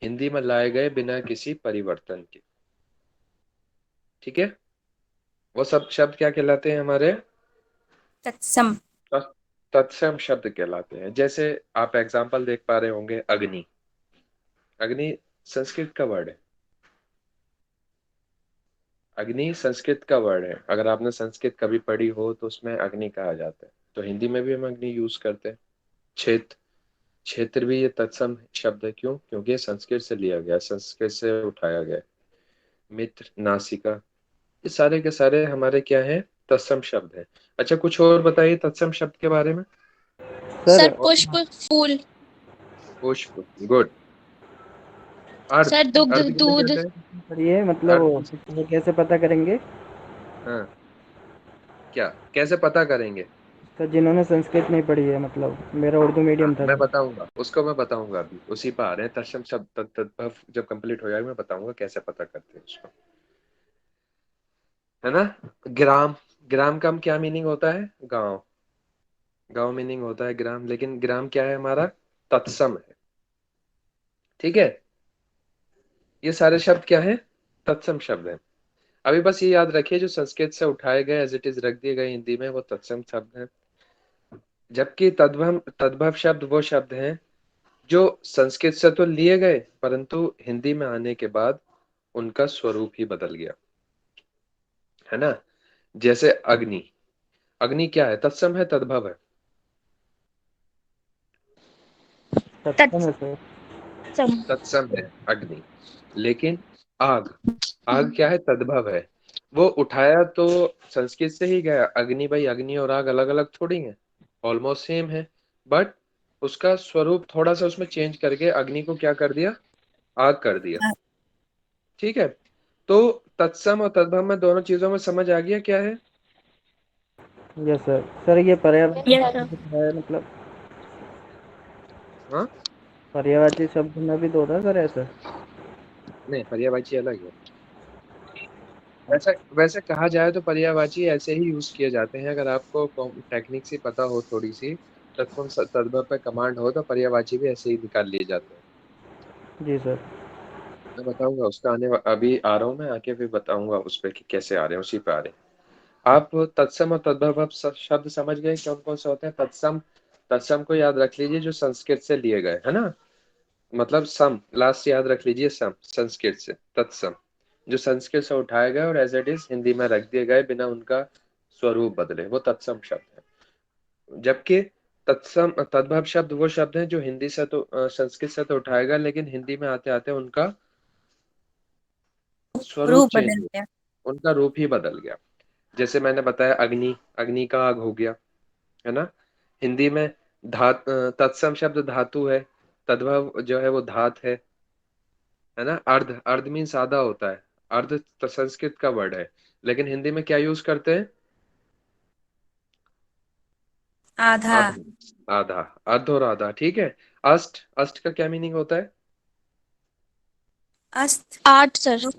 हिंदी में लाए गए बिना किसी परिवर्तन के। ठीक है, वो सब शब्द क्या कहलाते हैं हमारे? तत्सम। तत्सम शब्द कहलाते हैं। जैसे आप एग्जांपल देख पा रहे होंगे, अग्नि। अग्नि संस्कृत का वर्ड है। अग्नि संस्कृत का वर्ड है। अगर आपने संस्कृत कभी पढ़ी हो तो उसमें अग्नि कहा जाता है। तो हिंदी में भी हम अग्नि यूज करते हैं। क्षेत्र, क्षेत्र भी ये तत्सम शब्द है। क्यों? क्योंकि ये संस्कृत से लिया गया, संस्कृत से उठाया गया। मित्र, नासिका, ये सारे के सारे हमारे क्या है? तत्सम शब्द है। अच्छा, कुछ और बताइए तत्सम शब्द के बारे में। सर। सर पुष्प, फूल। पुष्प, गुड। अर्थ, सर दुग्ध, अर्थ किसे दूध। कहते हैं? सर ये मतलब अर्थ किसे? वो कैसे पता करेंगे? हाँ, क्या कैसे पता करेंगे? सर जिन्होंने संस्कृत नहीं पढ़ी है, मतलब मेरा उर्दू हाँ, मीडियम था मैं सर। बताऊंगा उसको, मैं बताऊंगा अभी, उसी पर आ रहे हैं। तत्सम शब्द तद्भव जब कंप्लीट हो जाएगा मैं बताऊंगा कैसे पता करते हैं उसको, है ना। ग्राम, ग्राम का क्या मीनिंग होता है? गांव। गांव मीनिंग होता है ग्राम, लेकिन ग्राम क्या है हमारा? तत्सम है। ठीक है, ये सारे शब्द क्या है? तत्सम शब्द है। अभी बस ये याद रखिए, जो संस्कृत से उठाए गए एज इट इज रख दिए गए हिंदी में, वो तत्सम शब्द है। जबकि तद्भव, तद्भव शब्द वो शब्द हैं जो संस्कृत से तो लिए गए परंतु हिंदी में आने के बाद उनका स्वरूप ही बदल गया, है ना। जैसे अग्नि, अग्नि क्या है? तत्सम है, तद्भव है? तत्सम है सर। तत्सम। तत्सम है अग्नि। लेकिन आग, आग क्या है? तद्भव है। वो उठाया तो संस्कृत से ही गया। अग्नि, भाई अग्नि और आग अलग अलग थोड़ी है, ऑलमोस्ट सेम है। बट उसका स्वरूप थोड़ा सा उसमें चेंज करके अग्नि को क्या कर दिया? आग कर दिया। ठीक है, तो तत्सम और तद्भव में दोनों चीजों में समझ आ गया क्या है? Yes sir. सर ये पर्यायवाची यस सर। शब्द है, मतलब हाँ, पर्यायवाची शब्द में भी दो था सर ऐसा? नहीं, पर्यायवाची अलग है। वैसे वैसे कहा जाए तो पर्यायवाची ऐसे ही यूज किए जाते हैं। अगर आपको टेक्निक से पता हो थोड़ी सी, तत्सम तद्भव पे कमांड हो, तो पर्यायवाची भी ऐसे ही निकाल लिए जाते हैं। जी सर। मैं बताऊंगा उसका, अभी आ रहा हूँ मैं, आके फिर बताऊंगा उस पे कि कैसे आ रहे हैं, उसी पे आ रहे हैं। आप तत्सम और तद्भव शब्द समझ गए कौन कौन से होते हैं? तत्सम, तत्सम को याद रख लीजिए, जो संस्कृत से लिए गए, है ना। मतलब सम, लास्ट याद रख लीजिए, सम संस्कृत से, तत्सम जो संस्कृत से उठाए गए और एज इट इज हिंदी में रख दिए गए बिना उनका स्वरूप बदले, वो तत्सम शब्द है। जबकि तत्सम तद्भव शब्द वो शब्द हैं जो हिंदी से तो संस्कृत से तो उठाए गए, लेकिन हिंदी में आते आते उनका स्वरूप रूप चेंज बदल हो, गया। उनका रूप ही बदल गया। जैसे मैंने बताया अग्नि, अग्नि का आग हो गया, है ना। हिंदी में तत्सम शब्द धातु है, तद्भव जो है वो धात है ना। अर्ध, अर्ध मीन्स आधा होता है। अर्ध तो संस्कृत का वर्ड है, लेकिन हिंदी में क्या यूज करते हैं? आधा। आधा, आधा, अर्ध और आधा, ठीक है। अष्ट, अष्ट का क्या मीनिंग होता है? अस्त। आठ सर।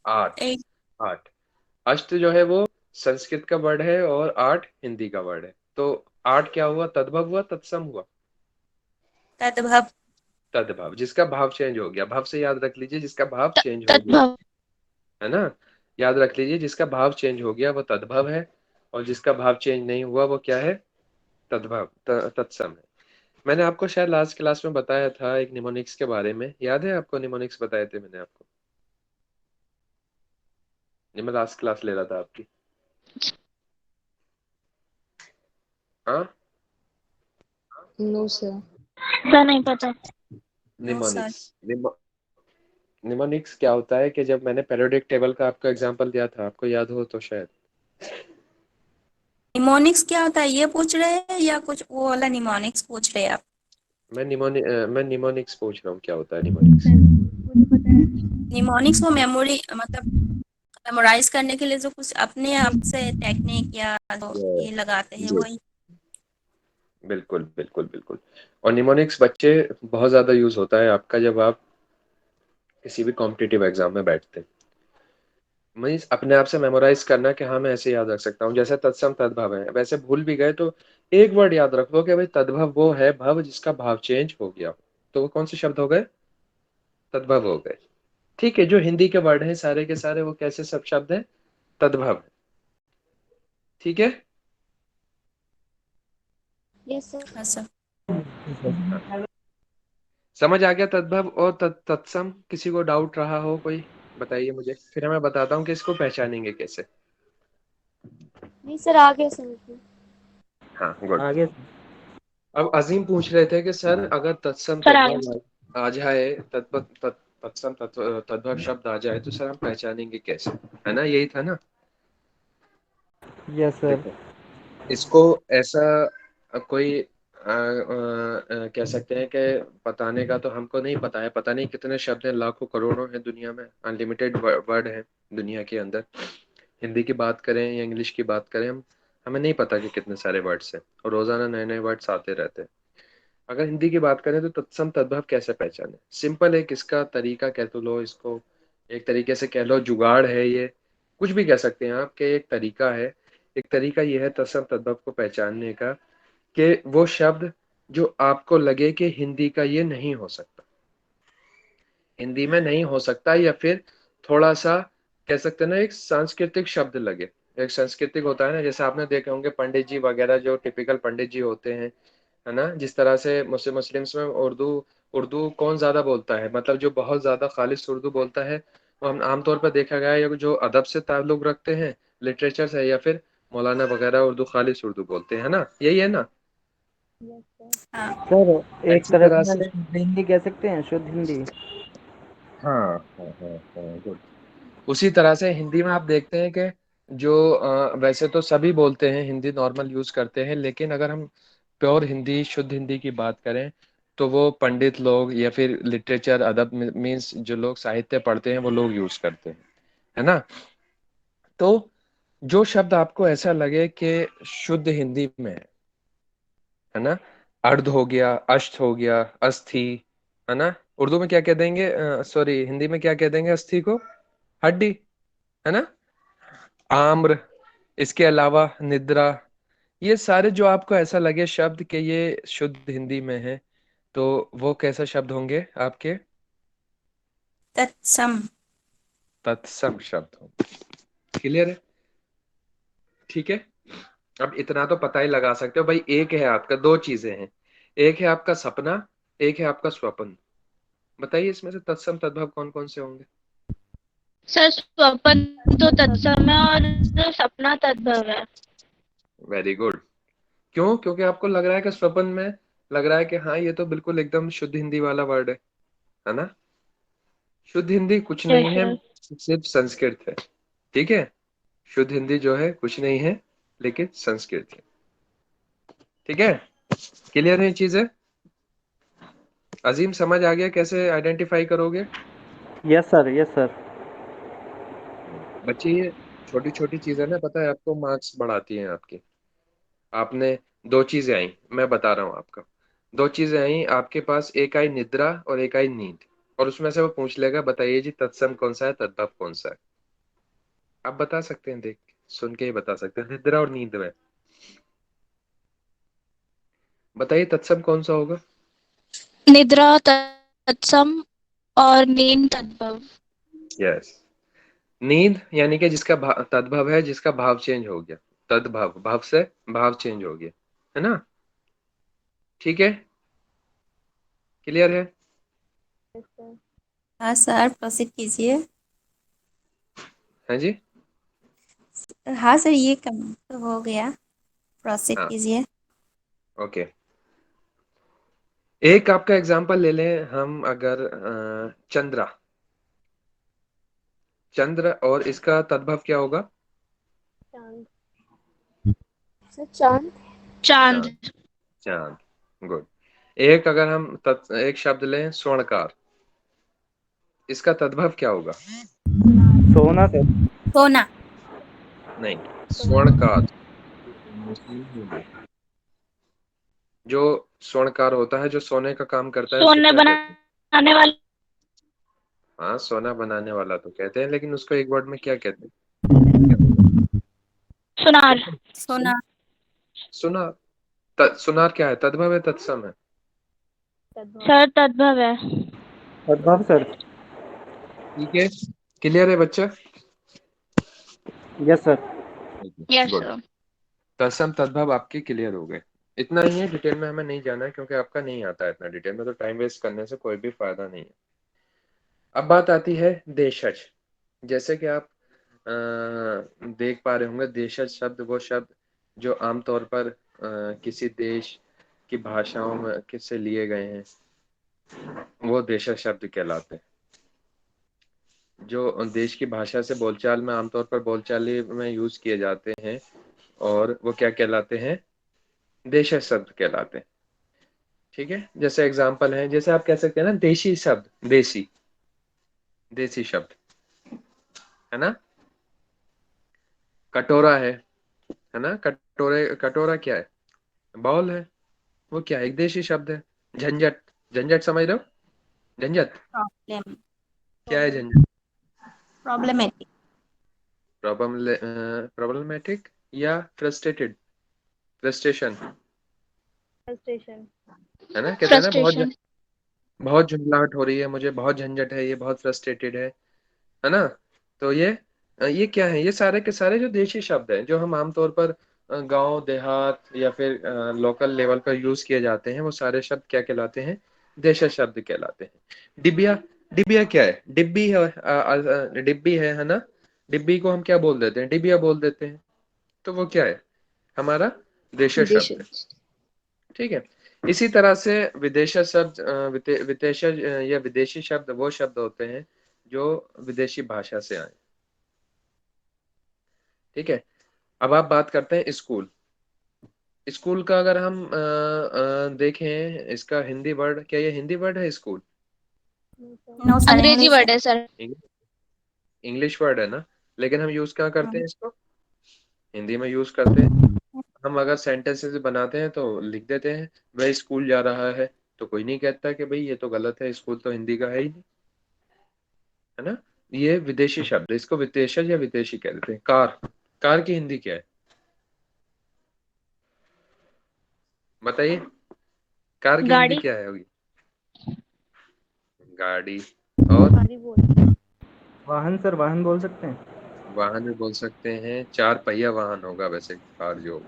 आठ, एक। आठ। अष्ट जो है वो संस्कृत का वर्ड है और आठ हिंदी का वर्ड है। तो आठ क्या हुआ? तद्भव हुआ, तत्सम हुआ? तद्भव। तद्भव, जिसका भाव चेंज हो गया। भाव से याद रख लीजिए, जिसका भाव चेंज हो गया, तत्भव। है ना। याद रख लीजिए, जिसका भाव चेंज हो गया वो तद्भव है, और जिसका भाव चेंज नहीं हुआ वो क्या है? तद्भव, तत्सम है। मैंने आपको शायद लास्ट क्लास में बताया था एक निमोनिक्स के बारे में, याद है आपको? निमोनिक्स बताए थे मैंने आपको, नहीं मैं लास्ट क्लास ले रहा था आपकी। हाँ, नो सर। सर नहीं पता। No sir. निमोनिक्स, निमोनिक्स क्या होता है कि जब मैंने पेरियोडिक टेबल का आपको एग्जांपल दिया था, आपको याद हो तो शायद, निमोनिक्स क्या होता है ये पूछ रहे हैं या कुछ वो वाला निमोनिक्स पूछ रहे हैं आप? मैं निमोनिक्स पूछ रहा हूँ, क्या होता है निमोनिक्स? मुझे पता है। निमोनिक्स वो मेमोरी मतलब मेमोराइज करने के लिए जो कुछ अपने आप से टेक्निक या जो ये लगाते हैं जी, वही। बिल्कुल बिल्कुल बिल्कुल। और निमोनिक्स बच्चे बहुत ज्यादा यूज होता है आपका जब आप किसी भी कॉम्पिटिटिव एग्जाम में बैठते हैं। मीन्स अपने आप से मेमोराइज करना कि हाँ मैं ऐसे याद रख सकता हूँ, जैसे तत्सम तद्भव है। वैसे भूल भी गए तो एक वर्ड याद रख लो कि भाई तद्भव वो है भव जिसका भाव चेंज हो गया हो। तो वो कौन से शब्द हो गए? तद्भव हो गए। ठीक है, जो हिंदी के वर्ड हैं सारे के सारे वो कैसे सब शब्द हैं? तद्भव है। ठीक है। Yes sir. हाँ सर। समझ आ गया तद्भव और तत्सम? किसी को डाउट रहा हो कोई बताइए मुझे, फिर मैं बताता हूँ कि इसको पहचानेंगे कैसे। नहीं सर, आगे समझ में। हाँ, गुड। आगे अब अजीम पूछ रहे थे कि सर अगर तत्सम सर आगे। तद्भव आ जाए, तत्सम तद्भव शब्द आ जाए तो सर हम पहचानेंगे कैसे, है ना? यही था ना? Yes sir. देखो, इसको ऐसा कोई कह सकते हैं कि बताने का तो हमको नहीं पता है। पता नहीं कितने शब्द हैं, लाखों करोड़ों हैं दुनिया में, अनलिमिटेड वर्ड है दुनिया के अंदर। हिंदी की बात करें या इंग्लिश की बात करें, हमें नहीं पता कि कितने सारे वर्ड्स हैं और रोजाना नए नए वर्ड्स आते रहते हैं। अगर हिंदी की बात करें तो तत्सम तद्भव कैसे पहचाने? सिंपल है, किसका तरीका कह तो लो इसको, एक तरीके से कह लो जुगाड़ है ये, कुछ भी कह सकते हैं आप कि एक तरीका है। एक तरीका ये है तत्सम तद्भव को पहचानने का कि वो शब्द जो आपको लगे कि हिंदी का ये नहीं हो सकता, हिंदी में नहीं हो सकता, या फिर थोड़ा सा कह सकते हैं ना एक सांस्कृतिक शब्द लगे। एक सांस्कृतिक होता है ना, जैसे आपने देखे होंगे पंडित जी वगैरह, जो टिपिकल पंडित जी होते हैं, है ना? जिस तरह से मुस्लिम्स में उर्दू उर्दू कौन ज्यादा बोलता है, मतलब जो बहुत ज्यादा खालिस उर्दू बोलता है, वो हम आमतौर पर देखा गया है या जो अदब से ताल्लुक रखते हैं, लिटरेचर से, या फिर मौलाना वगैरह उर्दू खालिस उर्दू बोलते हैं ना, यही है ना? हाँ। सर एक ऐसी तरह तरह से से शुद्ध हिंदी कह सकते हैं, शुद्ध हिंदी। हाँ हाँ हाँ हाँ, गुड। उसी तरह से हिंदी में आप देखते हैं कि जो वैसे तो सभी बोलते हैं हिंदी, नॉर्मल यूज करते हैं, लेकिन अगर हम प्योर हिंदी शुद्ध हिंदी की बात करें तो वो पंडित लोग या फिर लिटरेचर अदब मीन्स जो लोग साहित्य पढ़ते हैं वो लोग यूज करते हैं, है ना? तो जो शब्द आपको ऐसा लगे कि शुद्ध हिंदी में है ना, अर्ध हो गया, अष्ट हो गया, अस्थि, है ना? उर्दू में क्या कह देंगे, सॉरी हिंदी में क्या कह देंगे अस्थि को? हड्डी, है ना? आम्र, इसके अलावा निद्रा, ये सारे जो आपको ऐसा लगे शब्द कि ये शुद्ध हिंदी में है, तो वो कैसा शब्द होंगे आपके? तत्सम। तत्सम शब्द होंगे। क्लियर है? ठीक है। अब इतना तो पता ही लगा सकते हो भाई, एक है आपका, दो चीजें हैं, एक है आपका सपना, एक है आपका स्वप्न। बताइए इसमें से तत्सम तद्भव कौन कौन से होंगे? सर स्वपन तो तत्सम है और सपना तद्भव है। Very good. क्यों? क्योंकि आपको लग रहा है कि स्वप्न में लग रहा है कि हाँ ये तो बिल्कुल एकदम शुद्ध हिंदी वाला वर्ड है ना? शुद्ध हिंदी कुछ यस नहीं है, सर। सिर्फ संस्कृत है। ठीक है, शुद्ध हिंदी जो है कुछ नहीं है लेकिन संस्कृत है। ठीक है, क्लियर है ये चीजें? अजीम समझ आ गया कैसे आइडेंटिफाई करोगे? Yes sir, yes sir. बच्चे ये छोटी छोटी चीजें ना, पता है आपको, मार्क्स बढ़ाती हैं आपके। आपने दो चीजें आई, मैं बता रहा हूँ आपका, दो चीजें आई आपके पास, एक आई निद्रा और एक आई नींद, और उसमें से वो पूछ लेगा बताइए जी तत्सम कौन सा है, तद्भव कौन सा है। आप बता सकते हैं, देख सुन के ही बता सकते हैं, निद्रा और नींद में। बताइए तत्सम कौन सा होगा? निद्रा तत्सम और नींद तद्भव। यस। नींद यानी कि जिसका तद्भव है, जिसका भाव चेंज हो गया, तद्भव भाव से भाव चेंज हो गया, है ना? ठीक है, क्लियर है? हाँ सर, प्रोसीड कीजिए। है जी? हाँ सर, ये कम तो हो गया, प्रोसीड हाँ, कीजिए। ओके। एक आपका एग्जांपल ले लें हम, अगर चंद्रा, चंद्र, और इसका तद्भव क्या होगा? चांद। सर चांद। चांद। चांद। चांद। गुड। एक अगर हम एक शब्द लें स्वर्णकार, इसका तद्भव क्या होगा? सोना सर। सोना। नहीं, स्वर्णकार। जो स्वर्णकार होता है, जो सोने का काम करता है, उसे सोने क्या कहते हैं? बनाने वाले। हाँ, सोना बनाने वाला तो कहते हैं, लेकिन उसको एक वर्ड में क्या कहते हैं? क्या होगा? सुनार। सोना। सुनार। सुनार क्या है? तद्भव है, तत्सम है? सर तद्भव है। पद्माव सर। ठीक है, क्लियर है बच्चा? Yes sir. Yes good. Sir. तत्सम तद्भव आपके क्लियर हो गए। इतना ही है, डिटेल में हमें नहीं जाना है, क्योंकि आपका नहीं आता है इतना डिटेल में, तो टाइम वेस्ट करने से कोई भी फायदा नहीं है। अब बात आती है देशज। जैसे कि आप देख पा रहे होंगे, देशज शब्द वो शब्द जो आमतौर पर किसी देश की भाषाओं में किससे लिए गए हैं, वो देशज शब्द कहलाते हैं। जो देश की भाषा से बोलचाल में आमतौर पर बोलचाल में यूज किए जाते हैं, और वो क्या कहलाते हैं? देशज शब्द कहलाते हैं। ठीक है, जैसे एग्जाम्पल है, जैसे आप कह सकते हैं ना, देशी शब्द, देसी, देसी शब्द, है ना? कटोरा है ना? कटोरा क्या है? बाउल है। वो क्या है? एक देशी शब्द है। झंझट, झंझट समझ रहे हो? झंझट प्रॉब्लम। क्या है? झंझट प्रॉब्लमेटिक। प्रॉब्लमेटिक या फ्रस्ट्रेटेड, फ्रस्ट्रेशन, स्टेशन। है ना? कहते हैं ना, फ्रस्ट्रेशन। बहुत झुंझलाहट हो रही है मुझे, बहुत झंझट है, ये बहुत फ्रस्ट्रेटेड है ना? तो ये क्या है? ये सारे के सारे जो देशी शब्द हैं, जो हम आमतौर पर गांव देहात या फिर लोकल लेवल पर यूज किए जाते हैं, वो सारे शब्द क्या कहलाते हैं? देशी शब्द कहलाते हैं। डिबिया, डिबिया क्या है? डिब्बी है, डिब्बी है ना? डिब्बी को हम क्या बोल देते हैं? डिबिया बोल देते हैं। तो वो क्या है? हमारा देशी विदेश। शब्द है। ठीक है। इसी तरह से विदेश शब्द, विदेश या विदेशी शब्द वो शब्द होते हैं जो विदेशी भाषा से आए। ठीक है। अब आप बात करते हैं स्कूल। स्कूल का अगर हम देखें, इसका हिंदी वर्ड क्या, ये हिंदी वर्ड है स्कूल? नो सर, अंग्रेजी इंग्लिश है। वर्ड है सर। इंग्लिश वर्ड है ना? लेकिन हम यूज क्या करते हैं इसको? हिंदी में यूज करते हैं। हम अगर सेंटेंसेस बनाते हैं तो लिख देते हैं, वह स्कूल जा रहा है, तो कोई नहीं कहता कि भाई ये तो गलत है, स्कूल तो हिंदी का है ही नहीं, है ना? ये विदेशी शब्द है, इसको विदेशज या विदेशी कहते हैं। कार, कार की हिंदी क्या है? बताइए, कार की हिंदी गाड़ी। क्या है होगी? गाड़ी। और गाड़ी बोल। वाहन सर, वाहन बोल सकते हैं। वाहन भी बोल सकते हैं। चार पहिया वाहन होगा वैसे, कार जो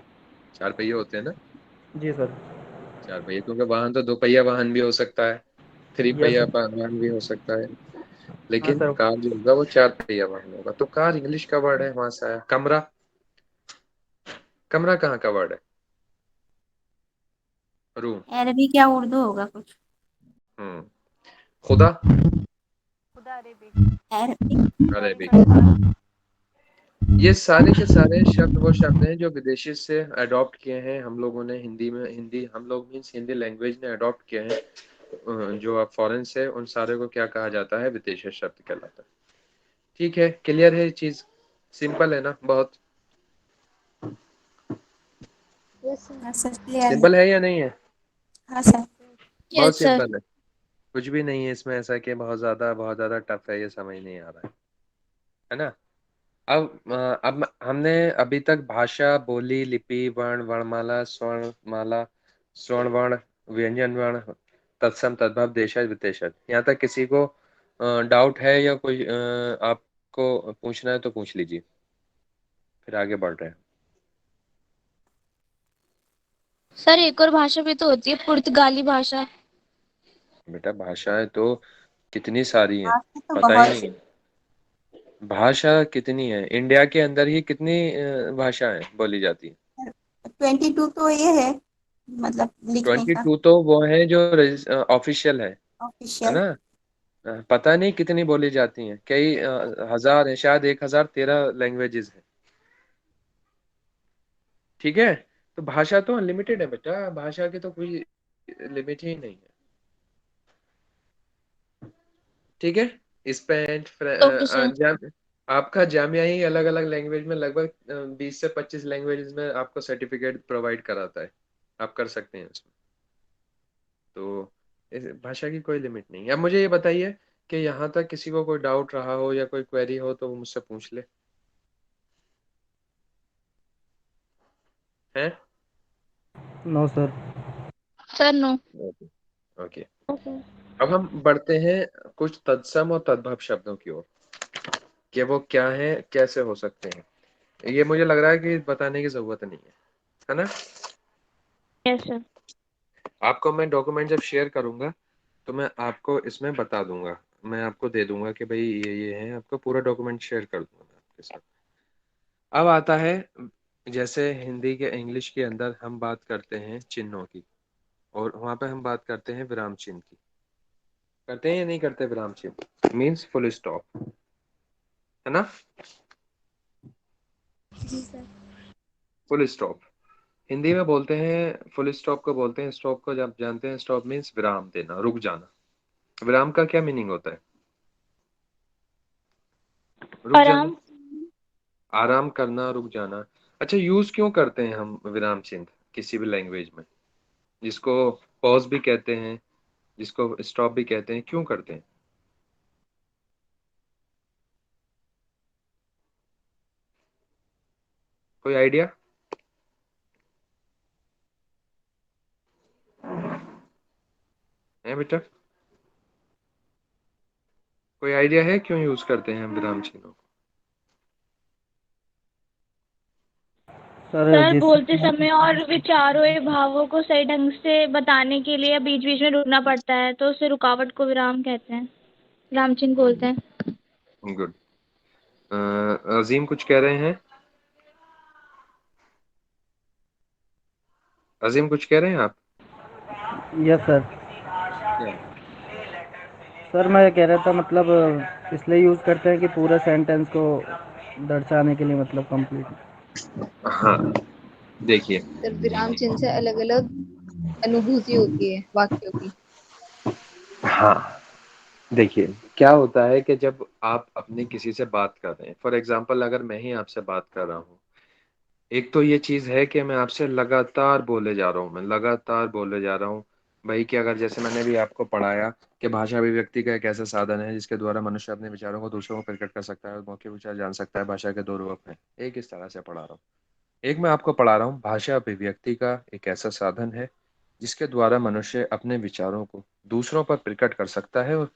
चार पहिए होते हैं ना, जी सर। चार पहिए, क्योंकि वाहन तो दो पहिया वाहन भी हो सकता है, थ्री यस पहिया सर। वाहन भी हो सकता है, हाँ लेकिन सर। कार जो होगा वो चार पहिया वाहन होगा। तो कार इंग्लिश का वर्ड है, वहां से आया। कमरा, कमरा कहाँ का वर्ड है? रूम। अरबी क्या उर्दू होगा कुछ? हम्म। खुदा, खुदा अरेबिक। अरबिक। अरेबिक। ये सारे के सारे शब्द वो शब्द हैं जो विदेशी से अडॉप्ट किए हैं हम लोगों ने हिंदी में। हिंदी हम लोग मीन्स हिंदी लैंग्वेज ने अडॉप्ट किए हैं। जो अब फॉरेन से, उन सारे को क्या कहा जाता है? विदेशी शब्द कहलाता है। ठीक है, क्लियर है ये चीज? सिंपल है ना बहुत? हाँ सर, क्लियर है। सिंपल है या नहीं है? हाँ सर। बहुत यस सर। सिंपल है। कुछ भी नहीं है इसमें ऐसा कि बहुत ज्यादा टफ है, ये समझ नहीं आ रहा है ना? अब हमने अभी तक भाषा, बोली, लिपि, वर्ण, वर्णमाला, स्वर्णमाला, स्वर्ण वर्ण, व्यंजन वर्ण, तत्सम तद्भव, देशज विदेशज, यहाँ तक किसी को डाउट है या कोई आपको पूछना है तो पूछ लीजिए, फिर आगे बढ़ रहे हैं। सर एक और भाषा भी तो होती है, पुर्तगाली भाषा। बेटा भाषाएं तो कितनी सारी हैं, आपकी तो पता ही बहुत नहीं सी। है। भाषा कितनी है, इंडिया के अंदर ही कितनी भाषाएं बोली जाती हैं? 22 तो ये है, मतलब लिखने ट्वेंटी का। टू तो वो है जो ऑफिशियल है ऑफिशियल। ना? पता नहीं कितनी बोली जाती हैं, कई हजार है, शायद 1013 लैंग्वेजेस हैं। ठीक है। तो भाषा तो अनलिमिटेड है बेटा, भाषा की तो कोई लिमिट ही नहीं है। ठीक है। Spain, okay sir. आपका जामिया ही अलग अलग लैंग्वेज में लगभग 20 से 25 लैंग्वेज में आपको सर्टिफिकेट प्रोवाइड कराता है, आप कर सकते हैं उसमें। तो इस भाषा की कोई लिमिट नहीं है। अब मुझे ये बताइए कि यहाँ तक किसी को कोई डाउट रहा हो या कोई क्वेरी हो तो वो मुझसे पूछ ले। हैं? No sir. Sir no. Okay. Okay. अब हम बढ़ते हैं कुछ तत्सम और तद्भव शब्दों की ओर, कि वो क्या है, कैसे हो सकते हैं। ये मुझे लग रहा है कि बताने की जरूरत नहीं है ना? Yes sir. आपको मैं डॉक्यूमेंट जब शेयर करूंगा तो मैं आपको इसमें बता दूंगा, मैं आपको दे दूंगा कि भाई ये है, आपको पूरा डॉक्यूमेंट शेयर कर दूंगा मैं आपके साथ। अब आता है, जैसे हिंदी के इंग्लिश के अंदर हम बात करते हैं चिन्हों की, और वहां पे हम बात करते हैं विराम चिन्ह की। करते हैं या नहीं करते? विराम चिन्ह मीन्स फुल स्टॉप, है ना? जी सर। फुल स्टॉप हिंदी में बोलते हैं, फुल स्टॉप को बोलते हैं, स्टॉप को जब जानते हैं, स्टॉप मीन्स विराम देना, रुक जाना। विराम का क्या मीनिंग होता है? रुक जाना, आराम। आराम करना, रुक जाना। अच्छा, यूज क्यों करते हैं हम विराम चिन्ह किसी भी लैंग्वेज में, जिसको पॉज भी कहते हैं, जिसको स्टॉप भी कहते हैं, क्यों करते हैं? कोई आइडिया है बेटा? कोई आइडिया है क्यों यूज करते हैं हम विराम चिन्हों को? सर सर जिस बोलते समय और विचारों या भावों को सही ढंग से बताने के लिए बीच बीच में रुकना पड़ता है, तो उसे रुकावट को विराम कहते हैं, विराम चिन्ह बोलते हैं। गुड। अजीम कुछ कह रहे हैं? अजीम कुछ कह रहे हैं आप? Yes sir. क्या? सर मैं कह रहा था मतलब इसलिए यूज़ करते हैं कि पूरा सेंटेंस को दर्शाने के लिए, मतलब कंप्लीट। हाँ, देखिए। सर विराम चिन्ह से अलग अलग अनुभूति होती है वाक्यों की। हाँ, देखिए, क्या होता है कि जब आप अपने किसी से बात कर रहे हैं, फॉर एग्जाम्पल अगर मैं ही आपसे बात कर रहा हूँ, एक तो ये चीज है कि मैं आपसे लगातार बोले जा रहा हूँ, मैं लगातार बोले जा रहा हूँ भाई, कि अगर जैसे मैंने भी आपको पढ़ाया कि भाषा अभिव्यक्ति का एक ऐसा साधन है जिसके द्वारा मनुष्य अपने विचारों को दूसरों को प्रकट कर सकता है और मौखिक विचार जान सकता है। भाषा के दो रूप हैं, एक इस तरह से पढ़ा रहा हूँ। एक मैं आपको पढ़ा रहा हूँ, भाषा अभिव्यक्ति का एक ऐसा साधन है जिसके द्वारा मनुष्य अपने विचारों को दूसरों पर प्रकट कर सकता है और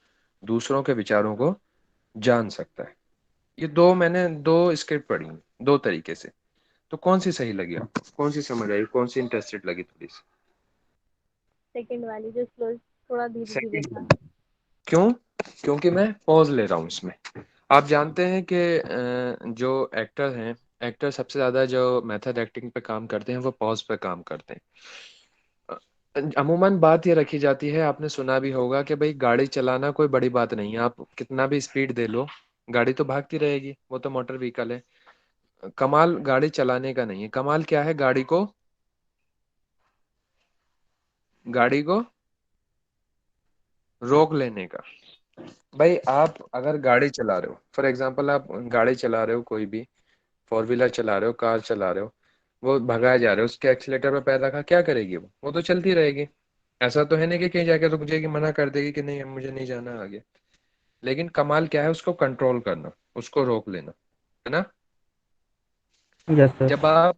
दूसरों के विचारों को जान सकता है। ये दो मैंने दो स्क्रिप्ट पढ़ी हैं, दो तरीके से। तो कौन सी सही लगी आपको, कौन सी समझ आई, कौन सी इंटरेस्टेड लगी थोड़ी सी? सेकंड वाली जो स्लो, थोड़ा धीरे धीरे सेकंड था। वाली। क्यों? क्योंकि मैं पॉज ले रहा हूँ इसमें। आप जानते हैं कि जो एक्टर हैं, एक्टर सबसे ज्यादा जो मेथड एक्टिंग पे काम करते हैं वो पॉज पे काम करते हैं। अमूमन बात ये रखी जाती है, आपने सुना भी होगा कि भाई गाड़ी चलाना कोई बड़ी बात नहीं है, आप कितना भी स्पीड दे लो गाड़ी तो भागती रहेगी, वो तो मोटर व्हीकल है। कमाल गाड़ी चलाने का नहीं है, कमाल क्या है, गाड़ी को रोक लेने का। भाई आप अगर गाड़ी चला रहे हो, फॉर एग्जांपल आप गाड़ी चला रहे हो, कोई भी फोर व्हीलर चला रहे हो, कार चला रहे हो, वो भगाए जा रहे हो, उसके एक्सीलेटर पे पैर रखा, क्या करेगी वो तो चलती रहेगी। ऐसा तो है नहीं कि कहीं जाके रुक जाएगी, मना कर देगी कि नहीं अब मुझे नहीं जाना आगे। लेकिन कमाल क्या है, उसको कंट्रोल करना, उसको रोक लेना, है ना? Yes sir. जब आप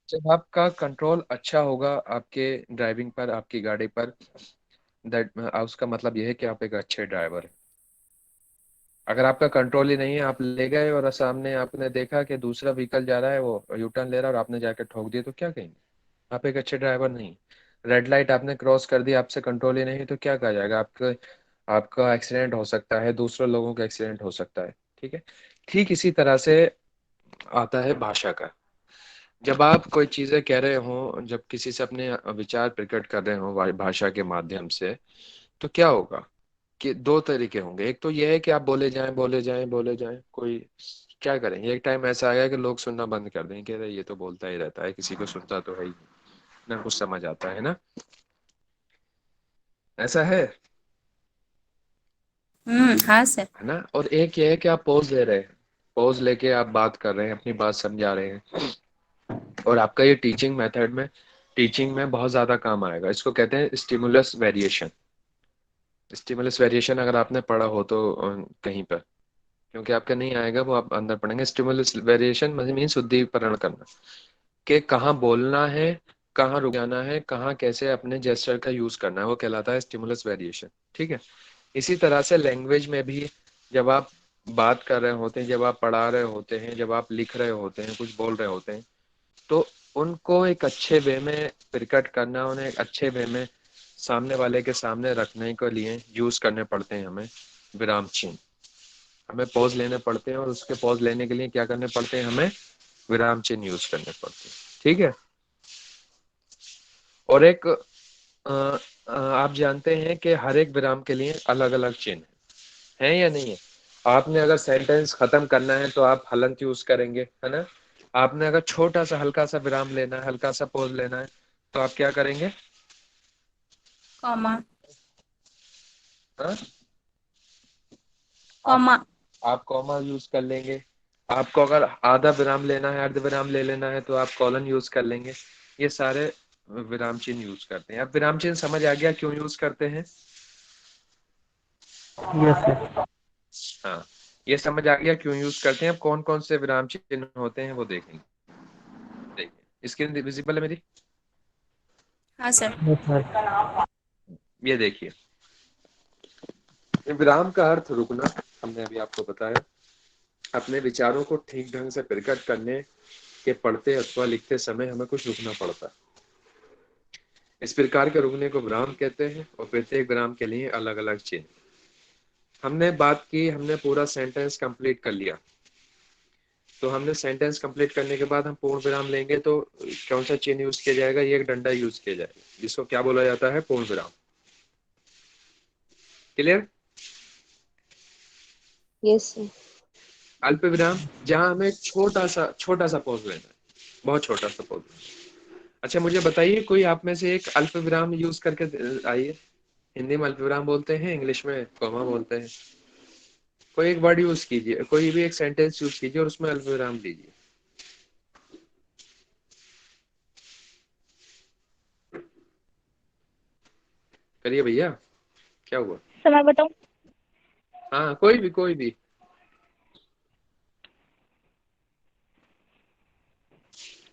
जब आपका कंट्रोल अच्छा होगा आपके ड्राइविंग पर, आपकी गाड़ी पर, दैट उसका मतलब यह है कि आप एक अच्छे ड्राइवर हैं। अगर आपका कंट्रोल ही नहीं है, आप ले गए और सामने आपने देखा कि दूसरा व्हीकल जा रहा है, वो यू टर्न ले रहा है और आपने जाके ठोक दिया, तो क्या कहेंगे? आप एक अच्छे ड्राइवर नहीं। रेड लाइट आपने क्रॉस कर दी, आपसे कंट्रोल ही नहीं, तो क्या कहा जाएगा? आपका एक्सीडेंट हो सकता है, दूसरे लोगों का एक्सीडेंट हो सकता है। ठीक है। ठीक इसी तरह से आता है भाषा का। जब आप कोई चीजें कह रहे हो, जब किसी से अपने विचार प्रकट कर रहे हो भाषा के माध्यम से, तो क्या होगा कि दो तरीके होंगे। एक तो यह है कि आप बोले जाएं बोले जाएं बोले जाएं, कोई क्या करेंगे, एक टाइम ऐसा आएगा कि लोग सुनना बंद कर देंगे कि अरे ये तो बोलता ही रहता है, किसी को सुनता तो है ही नहीं, ना कुछ समझ आता है ना, ऐसा हाँ सर। है ना। और एक ये है कि आप पॉज ले रहे हैं, पॉज लेके आप बात कर रहे हैं, अपनी बात समझा रहे हैं, और आपका ये टीचिंग में बहुत ज्यादा काम आएगा। इसको कहते हैं स्टिमुलस वेरिएशन। स्टिमुलस वेरिएशन अगर आपने पढ़ा हो तो कहीं पर, क्योंकि आपका नहीं आएगा वो आप अंदर पढ़ेंगे। स्टिमुलस वेरिएशन मीन्स उद्दीपन करना, कि कहाँ बोलना है, कहाँ रुक जाना है, कहाँ कैसे अपने जेस्चर का यूज करना है, वो कहलाता है स्टिमुलस वेरिएशन। ठीक है। इसी तरह से लैंग्वेज में भी जब आप बात कर रहे होते हैं, जब आप पढ़ा रहे होते हैं, जब आप लिख रहे होते हैं, कुछ बोल रहे होते हैं, तो उनको एक अच्छे वे में प्रकट करना, उन्हें एक अच्छे वे में सामने वाले के सामने रखने के लिए यूज करने पड़ते हैं हमें विराम चिन्ह। हमें पॉज लेने पड़ते हैं, और उसके पॉज लेने के लिए क्या करने पड़ते हैं, हमें विराम चिन्ह यूज करने पड़ते हैं। ठीक है। और एक आप जानते हैं कि हर एक विराम के लिए अलग अलग चिन्ह है या नहीं है। आपने अगर सेंटेंस खत्म करना है तो आप हलंत यूज करेंगे, है ना। आपने अगर छोटा सा हल्का सा विराम लेना है, हल्का सा पॉज लेना है, तो आप क्या करेंगे, कॉमा। हाँ? आप कॉमा। आप कॉमा यूज कर लेंगे। आपको अगर आधा विराम लेना है, अर्ध विराम ले लेना है, तो आप कॉलन यूज कर लेंगे। ये सारे विराम चिन्ह यूज करते हैं। अब विराम चिन्ह समझ आ गया क्यों यूज करते हैं। Yes sir. हाँ, ये समझ आ गया क्यों यूज करते हैं। अब कौन कौन से विराम चिन्ह होते हैं वो देखेंगे। देखिए स्क्रीन विजिबल है मेरी, हाँ सर। Yes sir. ये देखिए। विराम का अर्थ रुकना, हमने अभी आपको बताया। अपने विचारों को ठीक ढंग से प्रकट करने के पढ़ते अथवा लिखते समय हमें कुछ रुकना पड़ता है। इस प्रकार के रुकने को विराम कहते हैं, और प्रत्येक विराम के लिए अलग अलग चिन्ह। हमने बात की, हमने पूरा सेंटेंस कंप्लीट कर लिया, तो हमने सेंटेंस कंप्लीट करने के बाद हम पूर्ण विराम लेंगे, तो कौन सा चिन्ह यूज किया जाएगा, ये एक डंडा यूज किया जाएगा, जिसको क्या बोला जाता है, पूर्ण विराम। क्लियर। Yes sir. अल्प विराम, जहां हमें छोटा सा पॉज लेना है, बहुत छोटा सा पॉज। अच्छा मुझे बताइए, कोई आप में से एक अल्प विराम यूज करके आइए। हिंदी में अल्प विराम बोलते हैं, इंग्लिश में कॉमा बोलते हैं। कोई एक वर्ड यूज कीजिए, कोई भी एक सेंटेंस यूज कीजिए और उसमें अल्प विराम दीजिए। करिए भैया, क्या हुआ। सर मैं बताऊं? हाँ कोई भी।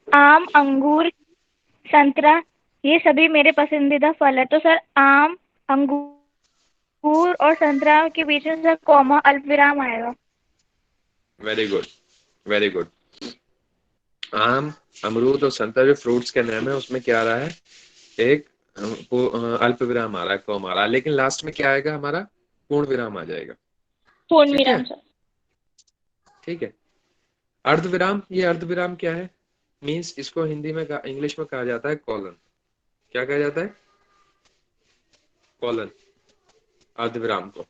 आम, अंगूर, संतरा, ये सभी मेरे पसंदीदा फल है। तो सर आम, अंगूर और संतरा के बीच में सर कॉमा अल्प विराम आएगा। Very good, very good. आम, अमरूद और संतरा जो फ्रूट्स के नाम है, उसमें क्या आ रहा है, एक अल्प विराम आ रहा है, कॉमा आ रहा है, लेकिन लास्ट में क्या आएगा, हमारा पूर्ण विराम आ जाएगा। पूर्ण ठीक है। विराम सर। ठीक है। अर्ध विराम, ये अर्ध विराम क्या है, मीन्स इसको हिंदी में इंग्लिश में कहा जाता है कॉलन। क्या कहा जाता है, कॉलन, अर्ध विराम को।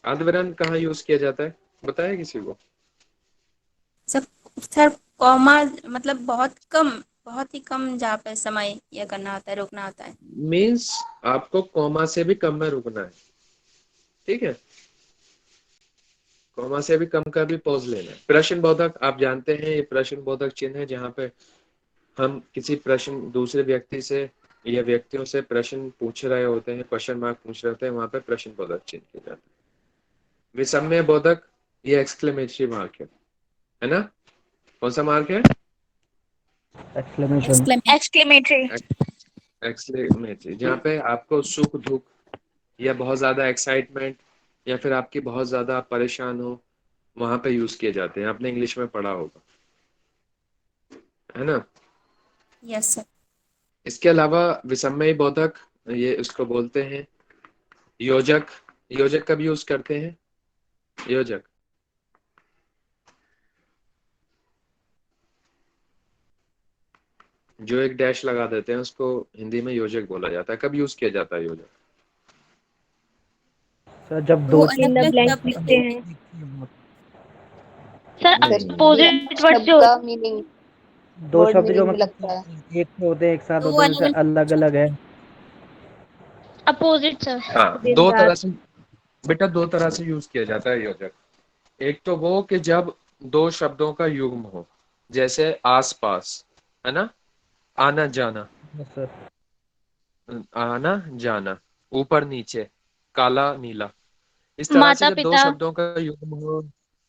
अर्ध विराम कहाँ यूज किया जाता है, बताया किसी को। सब सर कॉमा मतलब बहुत ही कम जहाँ पे समय यह करना होता है, रोकना होता है। मीन्स आपको कॉमा से भी कम में रुकना है। ठीक है। कॉमा से भी कम का भी पॉज लेना है। प्रश्न बोधक, आप जानते हैं ये प्रश्न बोधक चिन्ह है, जहाँ पे हम किसी प्रश्न दूसरे व्यक्ति से या व्यक्तियों से प्रश्न पूछ रहे होते हैं, क्वेश्चन मार्क पूछ रहे होते हैं, वहां पे प्रश्न बोधक चिन्ह किया जाता है। विषम्य बोधक, ये एक्सक्लेमेटरी मार्क है ना। कौन सा मार्क है, एक्सक्लेमेशन। एक्सक्लेमेटरी। एक्सक्लेमेटरी, जहाँ पे आपको सुख दुख या बहुत ज्यादा एक्साइटमेंट या फिर आपकी बहुत ज्यादा आप परेशान हो, वहां पे यूज किए जाते हैं। आपने इंग्लिश में पढ़ा होगा, है ना। Yes sir. इसके अलावा विषमयी बोधक, ये उसको बोलते हैं योजक। योजक कब यूज करते हैं, योजक, जो एक डैश लगा देते हैं उसको हिंदी में योजक बोला जाता है। कब यूज किया जाता है योजक, सर जब वो दो अलग इन द अलग ब्लैंक तब लिखते हैं। सर नहीं अपोजिट वर्ड शब्द जो का मीनिंग दो वर्ड शब्द जो मीनिंग में लगता है। मतलब एक से होते हैं, एक साथ दो होते हैं, जैसे अलग अलग अलग है। Opposite sir. हाँ, दिन दो तरह रात। से बेटा, दो तरह से यूज किया जाता है योजक। एक तो वो कि जब दो शब्दों का युग्म हो, जैसे आस पास, है ना, आना जाना, यस सर। आना जाना, ऊपर नीचे, काला नीला, इस तरह से माता जब दो पिता, शब्दों का युग्म हो,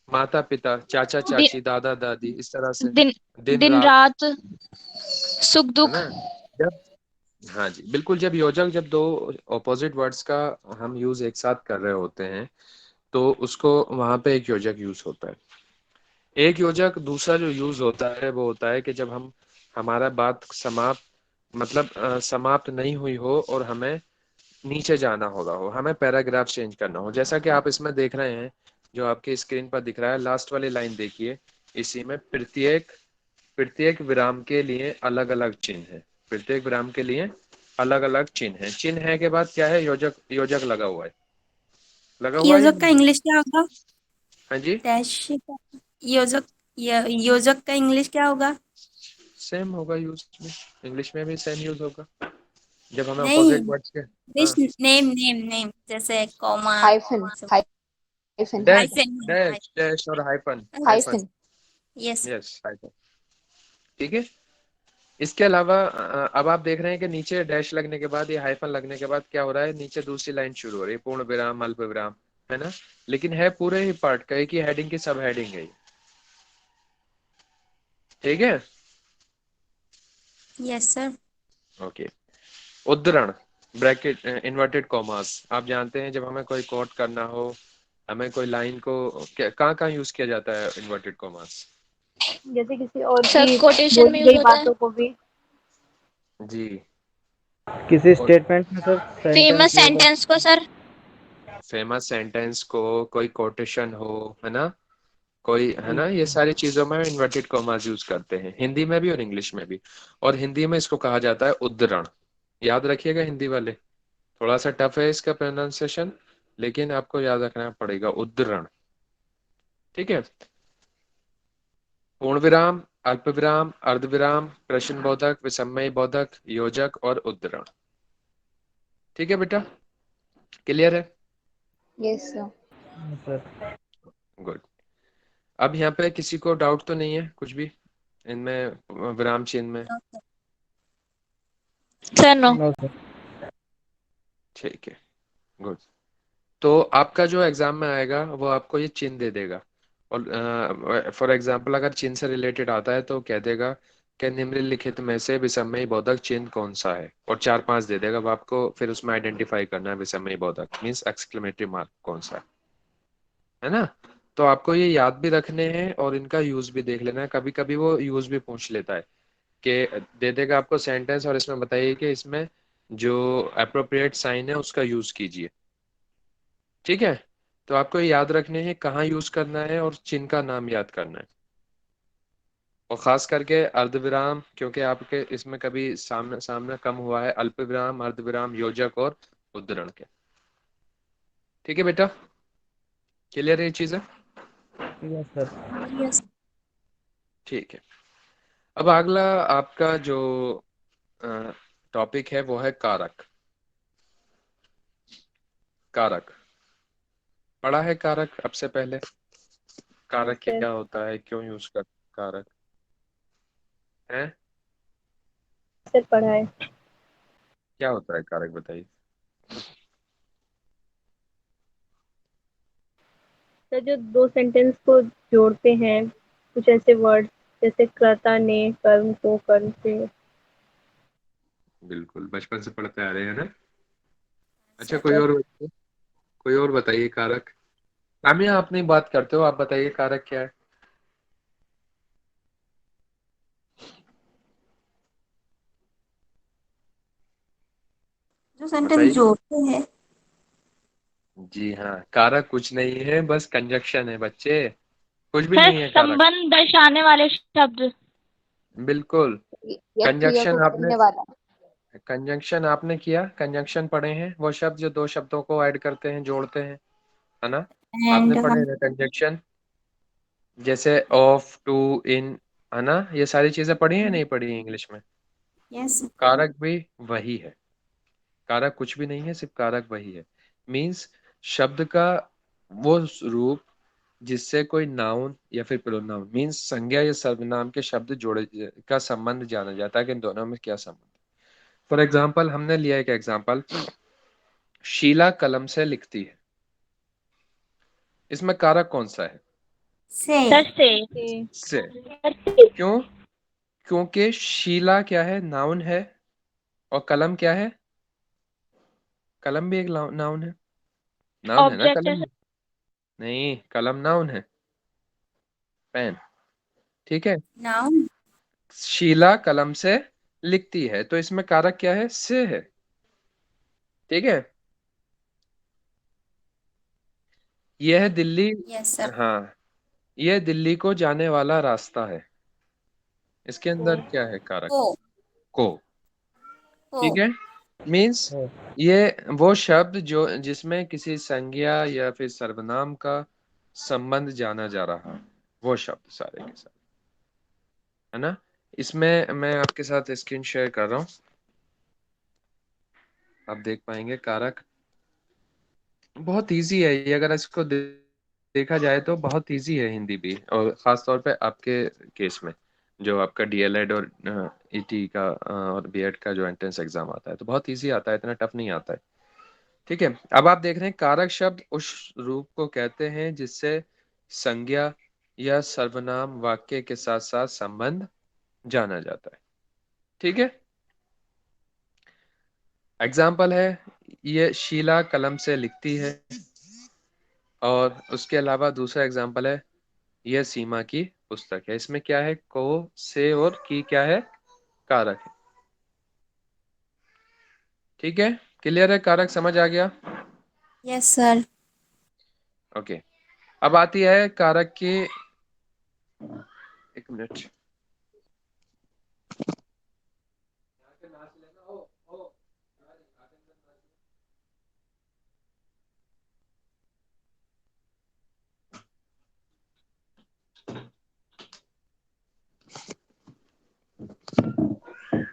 माता पिता, चाचा दि, चाची, दादा दादी, इस तरह से, दिन दिन दिन रात, रात, सुख है दुख। ना। जब, हाँ जी बिल्कुल, जब योजक, जब दो ऑपोजिट वर्ड्स का हम यूज एक साथ कर रहे होते हैं तो उसको वहां पे एक योजक यूज होता है। एक योजक दूसरा जो यूज होता है वो होता है कि जब हम, हमारा बात समाप्त, मतलब समाप्त नहीं हुई हो और हमें नीचे जाना होगा हो, हमें पैराग्राफ चेंज करना हो, जैसा कि आप इसमें देख रहे हैं, जो आपकी स्क्रीन पर दिख रहा है, लास्ट वाली लाइन देखिए। इसी में प्रत्येक प्रत्येक विराम के लिए अलग अलग चिन्ह है, प्रत्येक विराम के लिए अलग अलग चिन्ह है। चिन्ह है के बाद क्या है, योजक, योजक लगा हुआ है, लगा हुआ है या योजक का नहीं? इंग्लिश क्या होगा? हाँ जी, डैश। योजक, योजक का इंग्लिश क्या होगा? सेम होगा यूज में, इंग्लिश में भी सेम यूज होगा जब हमें नहीं, अपोजिट वर्ड्स के। इंग्लिश हाँ, नेम नेम नेम, जैसे comma, hyphen, hyphen, dash, hyphen. Dash dash और hyphen, hyphen, hyphen. Yes. Yes hyphen, ठीक है। इसके अलावा अब आप देख रहे हैं कि नीचे डैश लगने के बाद, ये हाइफन लगने के बाद क्या हो रहा है, नीचे दूसरी लाइन शुरू हो रही है, पूर्ण विराम, अल्प विराम, है ना। लेकिन है पूरे ही पार्ट का, एक ही हेडिंग की सब हेडिंग है ये, ठीक है। Yes sir. ओके। उद्धरण, ब्रैकेट, इन्वर्टेड कॉमास, आप जानते हैं जब हमें कोई कोट करना हो, हमें कोई लाइन को, कहाँ कहाँ यूज किया जाता है इन्वर्टेड कॉमास? जैसे किसी और सर की कोटेशन में बोली यूज गई होता है। बातों को भी। जी। किसी और स्टेटमेंट में सर सेंटेंस फेमस में होता सेंटेंस को सर। फेमस सेंटेंस को, कोई कोटेशन हो, है ना, कोई, है ना, ये सारी चीजों में इन्वर्टेड कॉमास यूज करते हैं, हिंदी में भी और इंग्लिश में भी। और हिंदी में इसको कहा जाता है उद्धरण। याद रखिएगा हिंदी वाले, थोड़ा सा टफ है इसका प्रोनाउंसिएशन, लेकिन आपको याद रखना पड़ेगा, उद्धरण, ठीक है। पूर्ण विराम, अल्प विराम, अर्ध विराम, प्रश्न बोधक, विस्मय बोधक, योजक और उद्धरण, ठीक है बेटा, क्लियर है? Yes sir. है सर। गुड। अब यहाँ पे किसी को डाउट तो नहीं है कुछ भी इनमें, विराम चिन्ह में? Sir no. No sir. ठीक है, गुड। तो आपका जो एग्जाम में आएगा वो आपको ये चिन्ह दे देगा, और फॉर एग्जाम्पल अगर चिन्ह से रिलेटेड आता है तो कह देगा कि निम्नलिखित में से विस्मयी बोधक चिन्ह कौन सा है, और चार पांच दे देगा, अब आपको फिर उसमें आइडेंटिफाई करना है विस्मयी बोधक मीन्स एक्सक्लेमेटरी मार्क कौन सा है ना। तो आपको ये याद भी रखने हैं और इनका यूज भी देख लेना है, कभी कभी वो यूज भी पूछ लेता है कि दे देगा आपको सेंटेंस और इसमें बताइए कि इसमें जो अप्रोप्रिएट साइन है उसका यूज कीजिए, ठीक है। तो आपको ये याद रखने हैं कहाँ यूज करना है और चिन्ह का नाम याद करना है, और खास करके अर्धविराम, क्योंकि आपके इसमें कभी सामने सामने कम हुआ है, अल्प विराम, अर्धविराम, योजक और उद्धरण के, ठीक है बेटा, क्लियर है ये चीजें? Yes sir. यस। ठीक है। अब अगला आपका जो टॉपिक है वो है कारक। कारक पढ़ा है कारक अब से पहले? कारक सर क्या होता है, क्यों यूज कर कारक है, सर पढ़ा है। क्या होता है कारक, बताइए। सर जो दो सेंटेंस को जोड़ते हैं, कुछ ऐसे वर्ड जैसे कर्ता ने कर्म को कर्म से। बिल्कुल, बचपन से पढ़ते आ रहे हैं ना। अच्छा, सर। कोई और बताइए कारक। आमिया, आप नहीं बात करते हो, आप बताइए कारक क्या है। जो सेंटेंस बताइए। जोड़ते हैं। जी हाँ, कारक कुछ नहीं है, बस कंजक्शन है बच्चे, कुछ भी सर नहीं है कारक। संबंध दर्शाने वाले शब्द। बिल्कुल। या क्रिया को करने वाला। कंजंक्शन आपने किया, कंजंक्शन पढ़े हैं, वो शब्द जो दो शब्दों को ऐड करते हैं, जोड़ते हैं, है ना। आपने एंड पढ़े हम हैं कंजंक्शन, जैसे ऑफ, टू, इन, है ना, ये सारी चीजें पढ़ी है नहीं पढ़ी है इंग्लिश में? यस। कारक भी वही है। कारक कुछ भी नहीं है, सिर्फ कारक वही है। मीन्स शब्द का वो रूप जिससे कोई नाउन या फिर प्रोनाउन मीन्स संज्ञा या सर्वनाम के शब्द जोड़े का संबंध जाना जाता है कि इन दोनों में क्या संबंध है। फॉर एग्जाम्पल हमने लिया एक एग्जाम्पल, शीला कलम से लिखती है। इसमें कारक कौन सा है? से। सर से। से। सर से। क्यों? क्योंकि शीला क्या है? नाउन है। और कलम क्या है? कलम भी एक नाउन है। नाउन है ना ऑब्जेक्ट है कलम? नहीं, कलम नाउन है। पेन। ठीक है। नाउन। शीला कलम से लिखती है, तो इसमें कारक क्या है? से है। ठीक है। यह है दिल्ली। Yes sir. हाँ, यह दिल्ली को जाने वाला रास्ता है। इसके अंदर क्या है कारक? को। को। को। ठीक है। मीन्स ये वो शब्द जो जिसमें किसी संज्ञा या फिर सर्वनाम का संबंध जाना जा रहा है, वो शब्द सारे के सारे, है ना। इसमें मैं आपके साथ स्क्रीन शेयर कर रहा हूँ, आप देख पाएंगे। कारक बहुत इजी है ये, अगर इसको देखा जाए तो बहुत इजी है हिंदी भी, और खास तौर पे आपके केस में जो आपका डीएलएड और ईटी का और बीएड का जो एंट्रेंस एग्जाम आता है, तो बहुत इजी आता है, इतना टफ नहीं आता है। ठीक है। अब आप देख रहे हैं कारक शब्द उस रूप को कहते हैं जिससे संज्ञा या सर्वनाम वाक्य के साथ साथ संबंध जाना जाता है। ठीक है। एग्जाम्पल है, ये शीला कलम से लिखती है। और उसके अलावा दूसरा एग्जाम्पल है, यह सीमा की पुस्तक है। इसमें क्या है? को, से और की क्या है? कारक है। ठीक है। क्लियर है? कारक समझ आ गया? Yes sir. ओके। अब आती है कारक की, एक मिनट।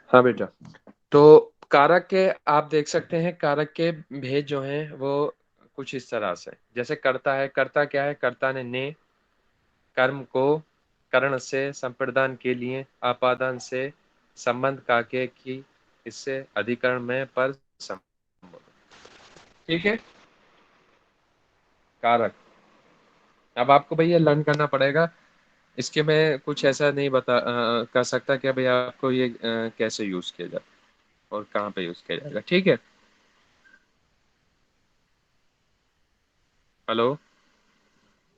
हाँ बेटा, तो कारक के आप देख सकते हैं, कारक के भेद जो हैं वो कुछ इस तरह से, जैसे कर्ता है। कर्ता क्या है? कर्ता ने कर्म को करण से, संप्रदान के लिए, आपादान से, संबंध काके की, इससे अधिकरण में पर संबोधन। ठीक है। कारक अब आपको भैया लर्न करना पड़ेगा। इसके मैं कुछ ऐसा नहीं कर सकता कि भैया आपको ये कैसे यूज किया जाए और कहाँ पे यूज किया जाएगा। ठीक है। Hello.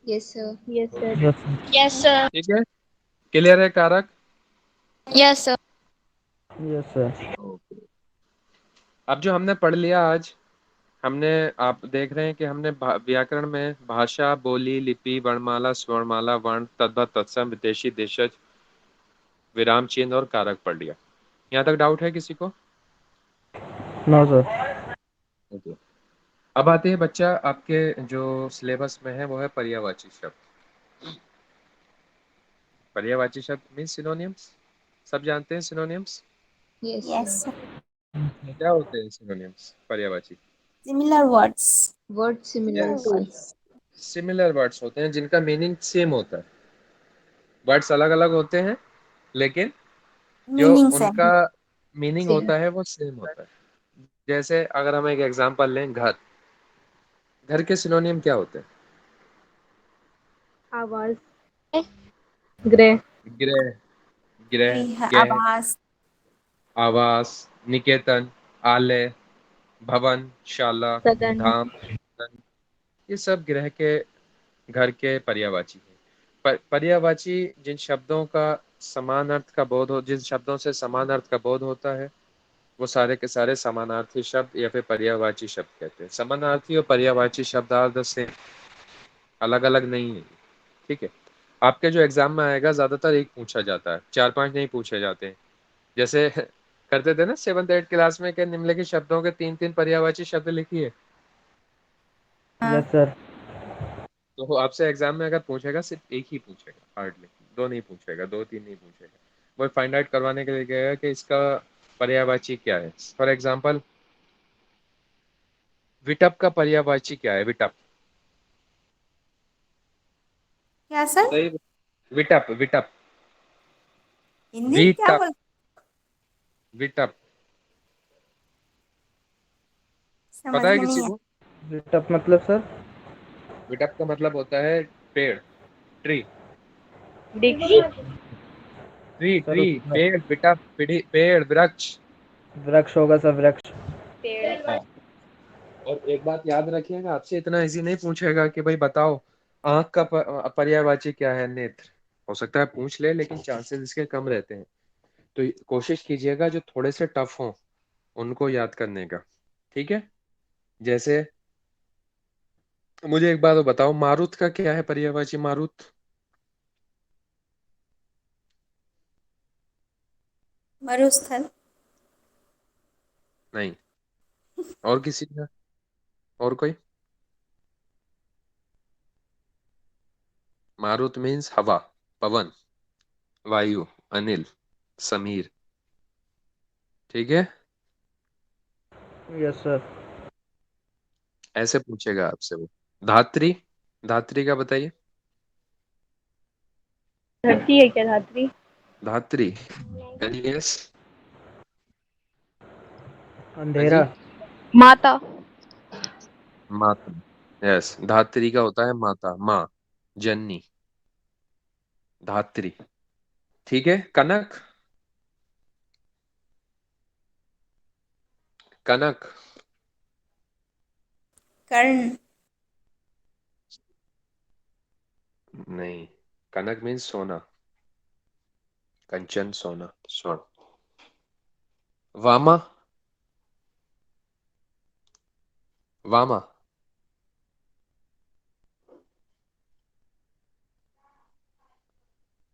Yes, sir. Yes sir. Yes sir. Yes sir. ठीक है। क्लियर है कारक? Yes sir. Yes sir. Okay. अब जो हमने पढ़ लिया आज, हमने, आप देख रहे हैं कि हमने व्याकरण में भाषा, बोली, लिपि, वर्णमाला, स्वर्णमाला, वर्ण, तद्भव, तत्सम, विदेशी, देशज, विराम चिन्ह और कारक पढ़ लिया। यहाँ तक डाउट है किसी को? No sir. ओके। अब आते हैं बच्चा, आपके जो सिलेबस में है वो है पर्यायवाची शब्द। पर्यायवाची शब्द मीन्स सिनोनिम्स। सब जानते हैं synonyms Yes, yes sir. Sir. क्या होते हैं? सिनोनिम्स पर्यायवाची similar words. Word similar yes, to. Similar words होते हैं जिनका मीनिंग सेम होता है। वर्ड्स अलग अलग होते हैं, लेकिन जो मीनिंग उनका सेम। Meaning Same. होता है वो सेम होता है। जैसे अगर हम एक एग्जांपल लें, घर। घर के सिनोनिम क्या होते हैं? आवाज, गृह, गृह, गृह, गृह, गृह, आवास। आवास, निकेतन, आलय, भवन, शाला, सदन। धाम, सदन, ये सब गृह के, घर के पर्यायवाची हैं। पर्यायवाची जिन शब्दों का समान अर्थ का बोध हो, जिन शब्दों से समान अर्थ का बोध होता है, वो सारे के सारे समानार्थी शब्द या फिर पर्यायवाची शब्द कहते हैं। समानार्थी और पर्यायवाची शब्द आर द सेम, अलग अलग नहीं है। ठीक है। आपके जो एग्जाम में आएगा ज्यादातर एक पूछा जाता है, चार पांच नहीं पूछे जाते हैं। जैसे करते थे ना 7th 8th क्लास में, कि निम्नलिखित शब्दों के तीन तीन पर्यायवाची शब्द लिखिए। Yes sir. तो वो आपसे एग्जाम में अगर पूछेगा सिर्फ एक ही पूछेगा, हार्डली दो नहीं पूछेगा, दो तीन नहीं पूछेगा। वो फाइंड आउट करवाने के लिए कहेगा कि इसका पर्यायवाची क्या है। फॉर एग्जाम्पल, विटप का पर्यायवाची क्या है? विटप क्या सर? बताइए। विटप विटप हिंदी में क्या विटप बोल? विटप समझ पता है में किसी नहीं है। को? टप मतलब सर? विटप का मतलब होता है पेड़, ट्री। डिक्शी। ट्री सर ट्री उसका पेड़, विटप पेड़, वृक्ष। वृक्ष होगा सर, वृक्ष। पेड़। हाँ। और एक बात याद रखिएगा, आपसे इतना इजी नहीं पूछेगा कि भाई बताओ आंख का पर्यायवाची क्या है? नेत्र। हो सकता है पूछ ले, लेकिन चांसेस इसके कम रहते हैं। तो कोशिश कीजिएगा जो थोड़े से टफ हों उनको याद करने का। ठीक है? जैसे मुझे एक बात बताओ, मारुत का क्या है पर्यायवाची? मारुत? मरुस्थल। नहीं। और किसी का? और कोई? मारुत मीन्स हवा, पवन, वायु, अनिल, समीर। ठीक है? Yes sir. ऐसे पूछेगा आपसे वो। धात्री, धात्री का बताइए। धरती है क्या धात्री? धात्री, एनी गेस? हाँ अंधेरा। जी। माता। माता। यस, धात्री का होता है माता, माँ, जननी, धात्री। ठीक है? कनक, कनक। कर्ण। नहीं, कनक मीन्स सोना, कंचन, सोना, स्वर्ण। वामा, वामा।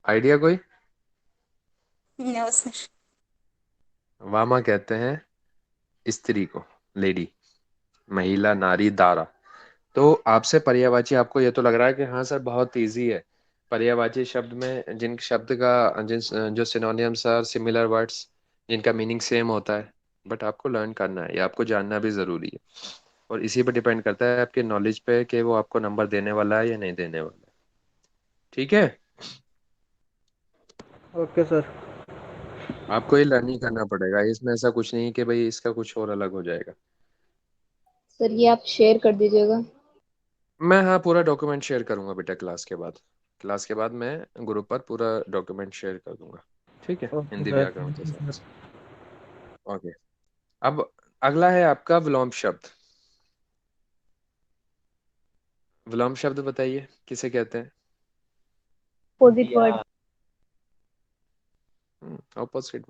आइडिया कोई? No sir. वामा कहते हैं स्त्री को, लेडी, महिला, नारी, दारा। तो आपसे पर्यायवाची, आपको ये तो लग रहा है कि हाँ सर बहुत इजी है। पर्यायवाची शब्द में जिन शब्द का जिन जो सिनोनिम्स और सिमिलर वर्ड्स जिनका मीनिंग सेम होता है, बट आपको लर्न करना है, ये आपको जानना भी जरूरी है। और इसी पे डिपेंड करता है आपके नॉलेज पे कि वो आपको नंबर देने वाला है या नहीं देने वाला है। ठीक है? Okay sir. आपको ये लर्निंग करना पड़ेगा, इसमें ऐसा कुछ नहीं है कि भाई इसका कुछ और अलग हो जाएगा। सर ये आप शेयर कर दीजिएगा। मैं हाँ पूरा डॉक्यूमेंट शेयर करूंगा बेटा क्लास के बाद। क्लास के बाद मैं ग्रुप पर पूरा डॉक्यूमेंट शेयर कर दूंगा। ठीक है? ओके हिंदी सर, व्याकरण थैंक के यू साथ। सर। ओके। अब अगला है आपका विलोम शब्द। विलोम शब्द बताइए किसे कहते हैं? Opposite word. ऑपोजिट।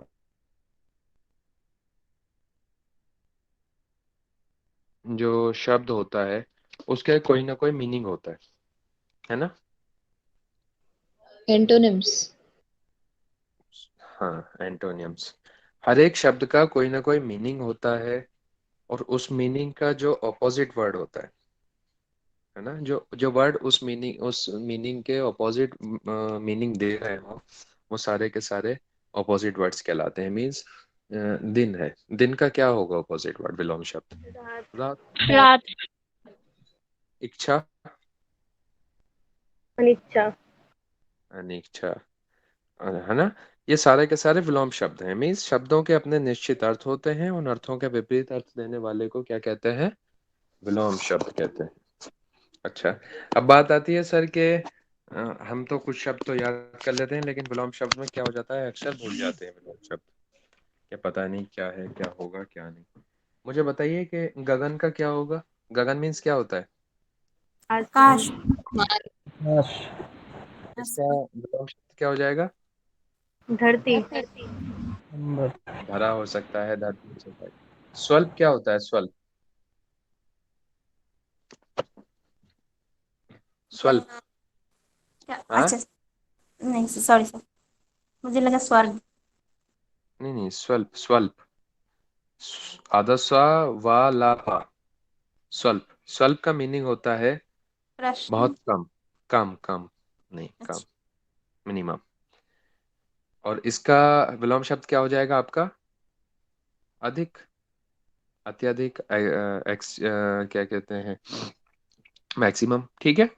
जो शब्द होता है उसके कोई ना कोई मीनिंग होता है ना? एंटोनिम्स। हाँ, एंटोनियम्स। हर एक शब्द का कोई ना कोई मीनिंग होता है, और उस मीनिंग का जो ऑपोजिट वर्ड होता है ना, जो जो वर्ड उस मीनिंग के ऑपोजिट मीनिंग दे रहे हो, वो सारे के सारे ऑपोजिट वर्ड्स कहलाते हैं। मीन्स दिन है, दिन का क्या होगा ऑपोजिट वर्ड विलोम शब्द? रात। रात। रात। रात। इच्छा, अनिच्छा। अनिच्छा, है ना? ये सारे के सारे विलोम शब्द हैं। मीन्स शब्दों के अपने निश्चित अर्थ होते हैं, उन अर्थों के विपरीत अर्थ देने वाले को क्या कहते हैं? विलोम शब्द कहते हैं। अच्छा, अब बात आती है सर के हम तो कुछ शब्द तो याद कर लेते हैं, लेकिन विलोम शब्द में क्या हो जाता है, अक्सर भूल जाते हैं विलोम शब्द। क्या पता नहीं क्या है, क्या होगा क्या नहीं। मुझे बताइए कि गगन का क्या होगा? गगन मीन्स क्या होता है? आसमान। आकाश। मान। यस। इसका विलोम शब्द क्या हो जाएगा? धरती। नंबर। धरा हो सकता है, धरती हो सकता है। स्वल्प क्या होता है? स्वल्प, स्वल्प। जन्म। क्या? हाँ। अच्छा। नहीं सॉरी सर, मुझे लगा स्वर्ग। नहीं नहीं, स्वल्प, स्वल्प। आधा स्वा वा ला पा। स्वल्प, स्वल्प का मीनिंग होता है प्रश्न। बहुत कम, कम कम नहीं, कम, अच्छा, मिनिमम। और इसका विलोम शब्द क्या हो जाएगा आपका? अधिक, अत्यधिक, क्या कहते हैं, मैक्सिमम। ठीक है।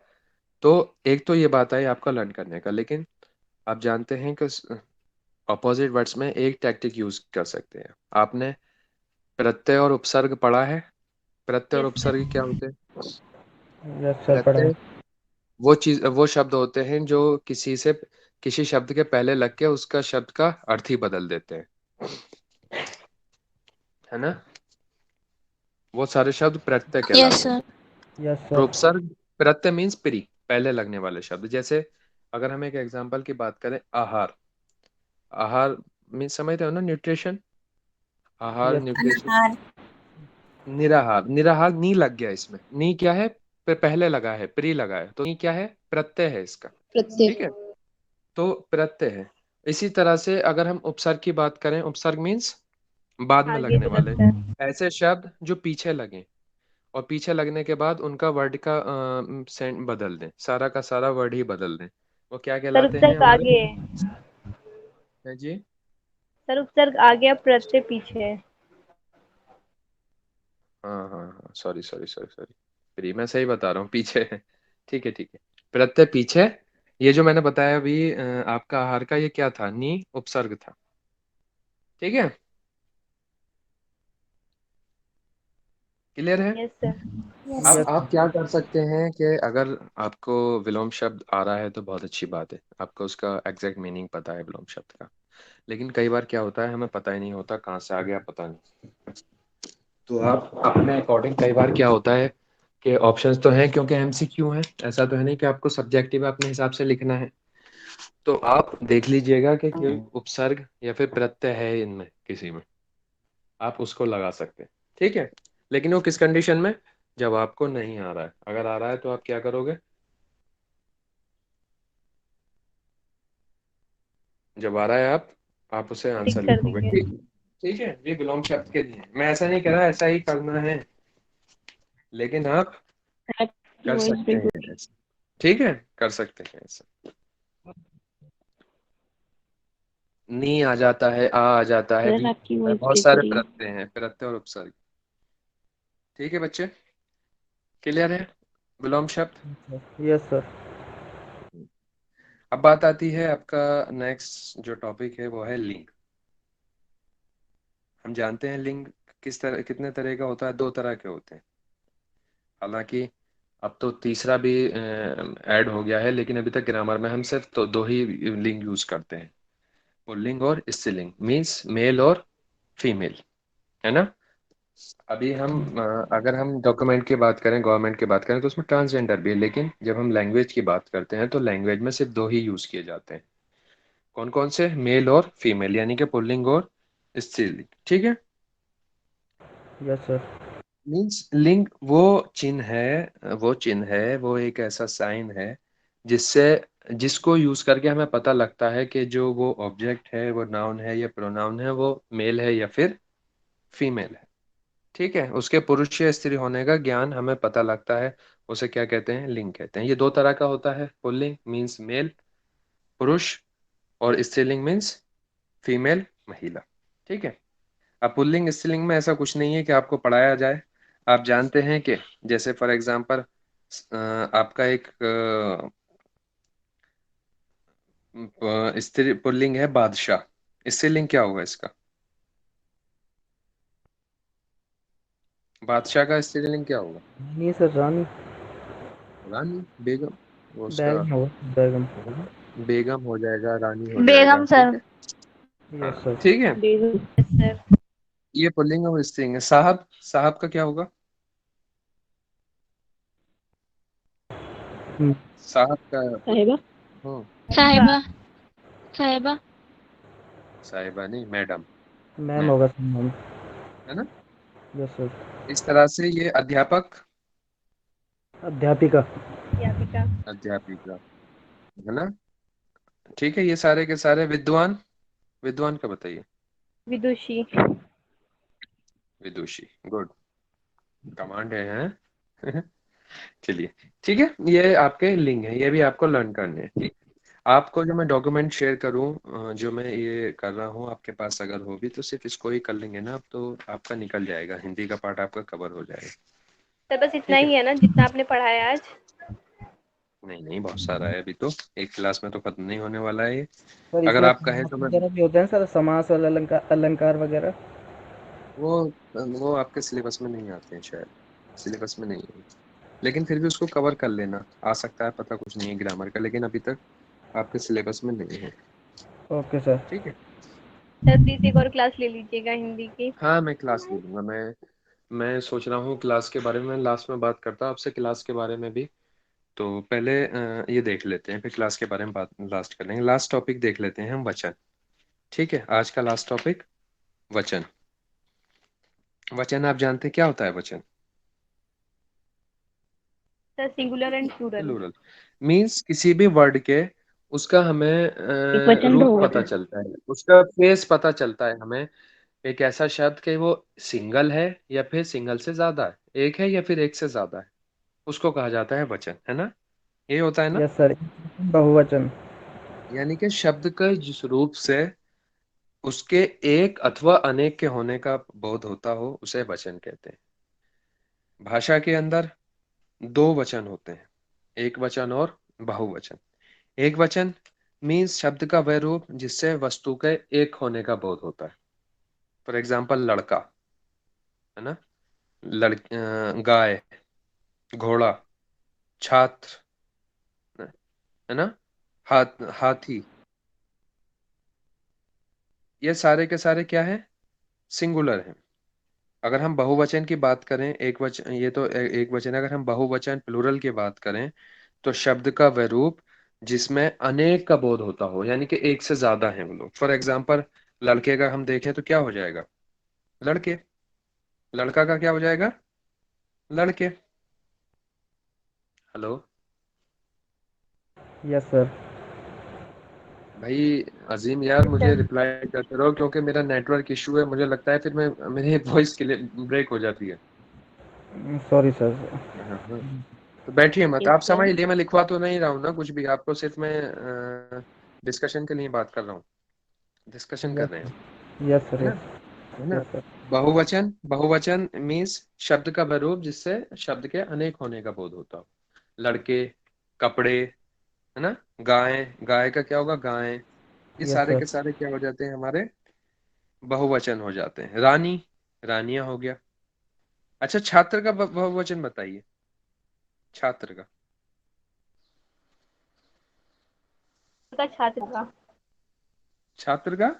तो एक तो ये बात है आपका लर्न करने का, लेकिन आप जानते हैं कि अपोजिट वर्ड्स में एक टैक्टिक यूज कर सकते हैं। आपने प्रत्यय और उपसर्ग पढ़ा है? प्रत्यय और यस सर। उपसर्ग क्या होते हैं? यस सर, पढ़ा है। प्रत्यय वो शब्द होते हैं जो किसी शब्द के पहले लग के उसका शब्द का अर्थ ही बदल देते हैं, है ना? वो सारे शब्द प्रत्यय यस कहलाते हैं। सर। यस और सर। उपसर्ग, प्रत्यय मीन्स प्री, पहले लगने वाले शब्द। जैसे अगर हम एक एग्जांपल की बात करें, आहार। आहार मीन्स समझते हो ना, न्यूट्रिशन। आहार, यस न्यूट्रिशन। हार। निराहार, निराहार नी लग गया इसमें। नी क्या है? पहले लगा है, प्री लगा है, तो नी क्या है? प्रत्यय है इसका। ठीक प्रत्यय। है, तो प्रत्यय है। इसी तरह से अगर हम उपसर्ग की बात करें, उपसर्ग मीन्स बाद में आगे लगने जो वाले लगता है। ऐसे शब्द जो पीछे लगे, और पीछे लगने के बाद उनका वर्ड का सेंट बदल दें, सारा का सारा वर्ड ही बदल दें, वो क्या सर कहलाते हैं उपसर्ग हमारे? आगे है। है जी। सर उपसर्ग आगे और प्रत्यय पीछे है। हाँ हाँ हाँ, sorry sorry sorry sorry, pre, मैं सही बता रहा हूँ, पीछे है। ठीक है ठीक है, प्रत्यय पीछे। ये जो मैंने बताया अभी आपका आहार का, ये क्या था? नी उपसर्ग था। ठीक है, क्लियर है? Yes sir. यस। यस आप क्या कर सकते हैं कि अगर आपको विलोम शब्द आ रहा है तो बहुत अच्छी बात है, आपको उसका एग्जैक्ट मीनिंग पता है विलोम शब्द का। लेकिन कई बार क्या होता है, हमें पता ही नहीं होता कहाँ से आ गया, पता नहीं। तो आप अपने अकॉर्डिंग, कई बार क्या होता है कि ऑप्शंस तो हैं, क्योंकि एमसीक्यू है, ऐसा तो है नहीं कि आपको सब्जेक्टिव अपने हिसाब से लिखना है। तो आप देख लीजिएगा कि कोई उपसर्ग या फिर प्रत्यय है इनमें किसी में, आप उसको लगा सकते हैं। ठीक है, लेकिन वो किस कंडीशन में? जब आपको नहीं आ रहा है। अगर आ रहा है तो आप क्या करोगे? जब आ रहा है आप उसे टिक आंसर कर लिखोगे। देंगे। ठीक, ठीक है, ये विलोम शब्द के लिए है। मैं ऐसा नहीं कह रहा ऐसा ही करना है, लेकिन आप आपकी कर वॉइस सकते ब्रेक हो हैं ऐसा। ठीक है, कर सकते हैं ऐसा। नी आ जाता है, आ जाता है, सर वी आपकी है, वॉइस बहुत ब्रेक हो सारे रही है। प्रत्यय हैं, प्रत्यय और उपसर्ग। ठीक है बच्चे, क्लियर है विलोम शब्द? सर। Yes sir. अब बात आती है आपका नेक्स्ट जो टॉपिक है, वो है लिंग। हम जानते हैं लिंग किस तरह, कितने तरह का होता है? दो तरह के होते हैं। हालांकि अब तो तीसरा भी ऐड हो गया है, लेकिन अभी तक ग्रामर में हम सिर्फ तो दो ही लिंग यूज करते हैं, पुल्लिंग और स्त्रीलिंग, मीन्स मेल और फीमेल, है ना? अभी अगर हम डॉक्यूमेंट की बात करें, गवर्नमेंट की बात करें, तो उसमें ट्रांसजेंडर भी है, लेकिन जब हम लैंग्वेज की बात करते हैं तो लैंग्वेज में सिर्फ दो ही यूज किए जाते हैं। कौन कौन से? मेल और फीमेल, यानी कि पुल्लिंग और स्त्रीलिंग। ठीक है। Yes sir. मीन्स लिंग वो चिन्ह है, वो एक ऐसा साइन है जिससे जिसको यूज करके हमें पता लगता है कि जो वो ऑब्जेक्ट है, वो नाउन है या प्रोनाउन है, वो मेल है या फिर फीमेल है। ठीक है, उसके पुरुष या स्त्री होने का ज्ञान हमें पता लगता है, उसे क्या कहते हैं? लिंग कहते हैं। ये दो तरह का होता है, पुल्लिंग मीन्स मेल, पुरुष, और स्त्रीलिंग मीन्स फीमेल, महिला। ठीक है। अब पुल्लिंग स्त्रीलिंग में ऐसा कुछ नहीं है कि आपको पढ़ाया जाए। आप जानते हैं कि जैसे फॉर एग्जांपल आपका एक स्त्री पुल्लिंग है बादशाह, स्त्रीलिंग क्या होगा इसका? बादशाह का स्त्रीलिंग क्या होगा? नहीं सर, रानी। रानी, बेगम, वो उसका बैगम हो, बैगम। बेगम हो जाएगा, रानी हो जाएगा। बेगम ठीक सर। है। हाँ, यस सर। ठीक है। बेगम। Yes sir. ये पुल्लिंग और स्त्रीलिंग है। साहब, साहब का क्या होगा? हम्म, साहब का साहिबा। हम्म, साहिबा। साहिबा। साहिबा नहीं, मैडम, मैम मैम, होगा सर, मैम। है ना? Yes sir. इस तरह से ये अध्यापक, अध्यापिका। अध्यापिका। अध्यापिका, है ना? ठीक है, ये सारे के सारे। विद्वान, विद्वान का बताइए। विदुषी। विदुषी, गुड, कमांड है हैं? चलिए, ठीक है, ये आपके लिंक है, ये भी आपको लर्न करने हैं। ठीक, आपको जो मैं डॉक्यूमेंट शेयर करूं, जो मैं ये कर रहा हूं, आपके पास अगर हो भी तो सिर्फ इसको ही कर लेंगे ना, अब तो आपका निकल जाएगा, हिंदी का पार्ट आपका कवर हो जाएगा। सर बस इतना ठीक है, ही है ना जितना आपने पढ़ाया आज? नहीं नहीं, बहुत सारा है अभी तो, एक क्लास में तो खत्म नहीं होने वाला है ये। सर अगर इसमें आप कहें समास तो मैं वगैरह भी होते हैं सर, समास और अलंकार अलंकार वगैरह? वो वो आपके सिलेबस में नहीं आते हैं शायद, सिलेबस में नहीं है, लेकिन फिर भी उसको कवर कर लेना, आ सकता है, पता कुछ नहीं है ग्रामर का, लेकिन अभी तक आपके सिलेबस में नहीं है। Okay sir. ठीक है, सर प्लीज एक और क्लास ले लीजिएगा हिंदी की। हाँ मैं क्लास ले लूंगा, मैं सोच रहा हूँ क्लास के बारे में लास्ट में बात करता हूँ आपसे, क्लास के बारे में भी। तो पहले ये देख लेते हैं, फिर क्लास के बारे में बात लास्ट कर लेंगे। लास्ट टॉपिक देख लेते हैं हम, वचन। ठीक है, आज का लास्ट टॉपिक वचन। वचन आप जानते हैं क्या होता है वचन? Sir singular and plural. Plural means किसी भी वर्ड के उसका हमें एकवचन रूप पता बहुवचन। चलता है, उसका फेस पता चलता है हमें, एक ऐसा शब्द कि वो सिंगल है या फिर सिंगल से ज्यादा है, एक है या फिर एक से ज्यादा है, उसको कहा जाता है वचन, है ना? ये होता है ना? यस सर, बहुवचन। यानी कि शब्द का जिस रूप से उसके एक अथवा अनेक के होने का बोध होता हो, उसे वचन कहते हैं। भाषा के अंदर दो वचन होते हैं, एक वचन और बहुवचन। एक वचन मीन्स शब्द का वह रूप जिससे वस्तु के एक होने का बोध होता है। फॉर एग्जाम्पल लड़का, है ना, गाय, घोड़ा, छात्र, है ना, हाथी, ये सारे के सारे क्या है? सिंगुलर है। अगर हम बहुवचन की बात करें, एक वचन, ये तो एक वचन है, अगर हम बहुवचन प्लूरल की बात करें तो शब्द का वह रूप जिसमें अनेक का बोध होता हो, यानी कि एक से ज्यादा है वो लोग। फॉर एग्जाम्पल लड़के का हम देखें तो क्या हो जाएगा? लड़के। लड़का का क्या हो जाएगा? लड़के। Hello yes sir. भाई, अजीम यार मुझे रिप्लाई करते रहो, क्योंकि मेरा नेटवर्क इशू है, मुझे लगता है फिर मैं मेरी वॉइस के लिए ब्रेक हो जाती है। Sorry sir. हाँ हाँ, तो बैठिए मत, यस आप सर। समझ लिए, मैं लिखवा तो नहीं रहा हूँ ना कुछ भी, आपको सिर्फ मैं डिस्कशन के लिए बात कर रहा हूँ, डिस्कशन कर यस रहे हैं, यस सर। है ना? यस है ना? Yes sir. बहुवचन, बहुवचन मीन्स शब्द का वह रूप जिससे शब्द के अनेक होने का बोध होता हो। लड़के, कपड़े, है ना, गाय, गाय का क्या होगा? गाय। ये यस सारे सर। के सारे क्या हो जाते हैं हमारे? बहुवचन हो जाते हैं। रानी, रानियां हो गया। अच्छा, छात्र का बहुवचन बताइए, छात्र का। का छात्र का। छात्र का